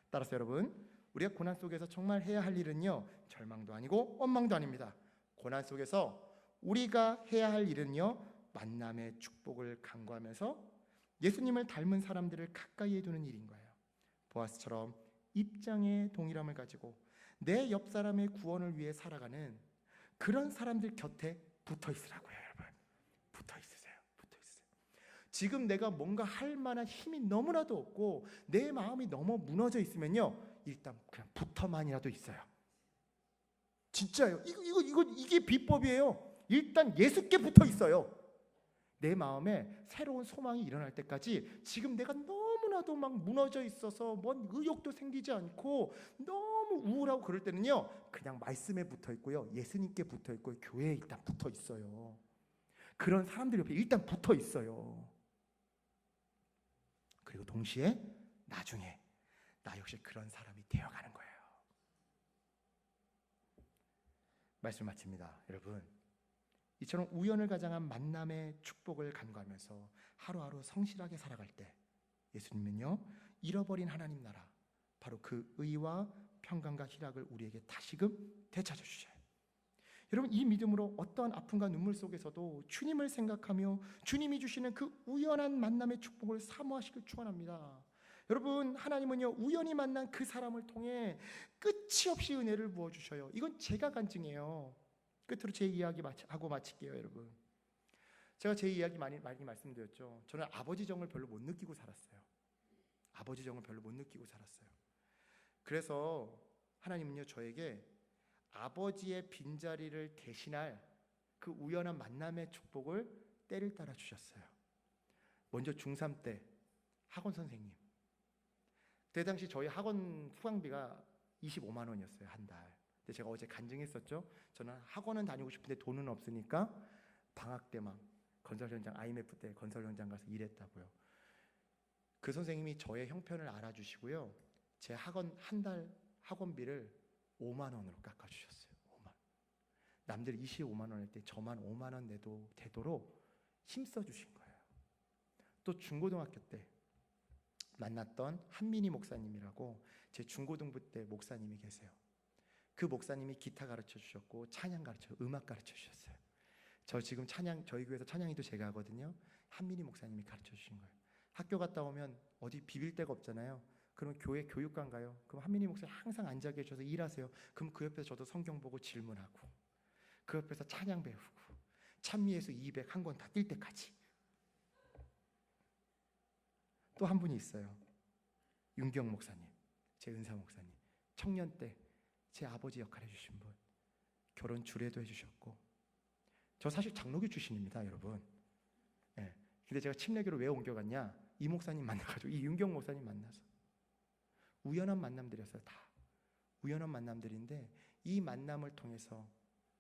따라서 여러분, 우리가 고난 속에서 정말 해야 할 일은요 절망도 아니고 원망도 아닙니다. 고난 속에서 우리가 해야 할 일은요 만남의 축복을 간구하면서 예수님을 닮은 사람들을 가까이에 두는 일인 거예요. 보아스처럼 입장의 동일함을 가지고 내 옆 사람의 구원을 위해 살아가는 그런 사람들 곁에 붙어 있으라고요. 여러분, 붙어 있으세요. 붙어 있으세요. 지금 내가 뭔가 할 만한 힘이 너무나도 없고 내 마음이 너무 무너져 있으면요 일단 그냥 붙어만이라도 있어요. 진짜요. 이게 비법이에요. 일단 예수께 붙어 있어요. 내 마음에 새로운 소망이 일어날 때까지 지금 내가 너무나도 막 무너져 있어서 뭔 의욕도 생기지 않고 너무 우울하고 그럴 때는요 그냥 말씀에 붙어 있고요 예수님께 붙어 있고 교회에 일단 붙어 있어요. 그런 사람들 옆에 일단 붙어 있어요. 그리고 동시에 나중에 나 역시 그런 사람이 되어가는 거예요. 말씀 마칩니다. 여러분, 이처럼 우연을 가장한 만남의 축복을 간구하면서 하루하루 성실하게 살아갈 때 예수님은요 잃어버린 하나님 나라, 바로 그 의와 평강과 희락을 우리에게 다시금 되찾아 주셔요. 여러분, 이 믿음으로 어떠한 아픔과 눈물 속에서도 주님을 생각하며 주님이 주시는 그 우연한 만남의 축복을 사모하시길 축원합니다. 여러분, 하나님은요 우연히 만난 그 사람을 통해 끝이 없이 은혜를 부어주셔요. 이건 제가 간증해요. 끝으로 제 이야기 하고 마칠게요. 여러분, 제가 제 이야기 많이 말씀드렸죠. 저는 아버지 정을 별로 못 느끼고 살았어요. 아버지 정을 별로 못 느끼고 살았어요. 그래서 하나님은요 저에게 아버지의 빈자리를 대신할 그 우연한 만남의 축복을 때를 따라 주셨어요. 먼저 중3 때 학원 선생님. 그때 당시 저희 학원 수강비가 25만 원이었어요, 한 달. 근데 제가 어제 간증했었죠. 저는 학원은 다니고 싶은데 돈은 없으니까 방학 때 막 건설 현장, IMF 때 건설 현장 가서 일했다고요. 그 선생님이 저의 형편을 알아주시고요, 제 학원 한 달 학원비를 5만 원으로 깎아주셨어요. 5만. 남들 25만 원 할 때 저만 5만 원 내도 되도록 힘써 주신 거예요. 또 중고등학교 때 만났던 한민희 목사님이라고 제 중고등부 때 목사님이 계세요. 그 목사님이 기타 가르쳐 주셨고 찬양 음악 가르쳐 주셨어요. 저 지금 찬양, 저희 교회에서 찬양이도 제가 하거든요. 한민희 목사님이 가르쳐 주신 거예요. 학교 갔다 오면 어디 비빌 데가 없잖아요. 그러면 교회 교육관 가요. 그럼 한민희 목사님 항상 앉아 계셔서 일하세요. 그럼 그 옆에서 저도 성경 보고 질문하고, 그 옆에서 찬양 배우고, 찬미에서 200 한 권 다 뛸 때까지. 또 한 분이 있어요. 윤경 목사님, 제 은사 목사님. 청년 때 제 아버지 역할 해주신 분. 결혼 주례도 해주셨고. 저 사실 장로교 출신입니다, 여러분. 네. 근데 제가 침례교로 왜 옮겨갔냐? 이 목사님 만나가지고, 이 윤경 목사님 만나서. 우연한 만남들이었어요. 다 우연한 만남들인데, 이 만남을 통해서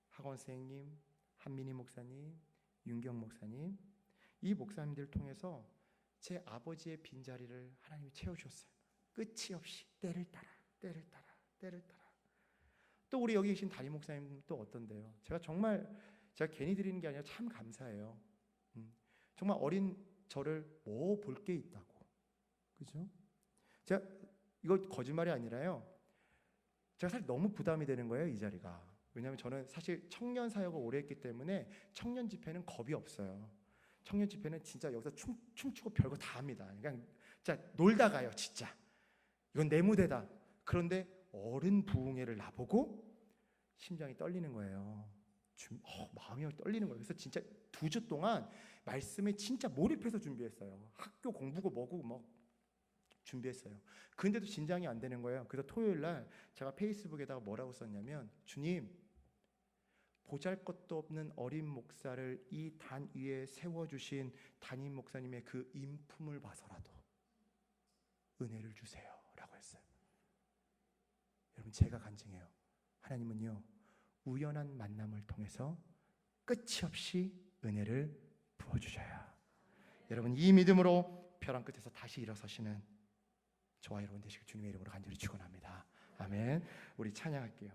학원 선생님, 한민희 목사님, 윤경 목사님, 이 목사님들을 통해서 제 아버지의 빈자리를 하나님이 채워주셨어요. 끝이 없이 때를 따라. 또 우리 여기 계신 담임 목사님 또 어떤데요? 제가 괜히 드리는 게 아니라 참 감사해요. 정말 어린 저를 뭐 볼 게 있다고, 그죠? 제가 이거 거짓말이 아니라요, 제가 사실 너무 부담이 되는 거예요, 이 자리가. 왜냐하면 저는 사실 청년 사역을 오래 했기 때문에 청년 집회는 겁이 없어요. 청년 집회는 진짜 여기서 춤추고 별거 다 합니다. 그냥 진짜 놀다 가요, 진짜. 이건 내 무대다. 그런데 어른 부흥회를 나보고 심장이 떨리는 거예요. 마음이 떨리는 거예요. 그래서 진짜 2주 동안 말씀에 진짜 몰입해서 준비했어요. 학교 공부고 뭐고 뭐 준비했어요. 근데도 진장이 안 되는 거예요. 그래서 토요일 날 제가 페이스북에다가 뭐라고 썼냐면, 주님, 보잘것도 없는 어린 목사를 이 단 위에 세워주신 담임 목사님의 그 인품을 봐서라도 은혜를 주세요 라고 했어요. 여러분, 제가 간증해요. 하나님은요 우연한 만남을 통해서 끝이 없이 은혜를 부어주셔요. 여러분, 이 믿음으로 벼랑 끝에서 다시 일어서시는 저와 여러분 되시길 주님의 이름으로 간절히 축원합니다. 아멘. 우리 찬양할게요.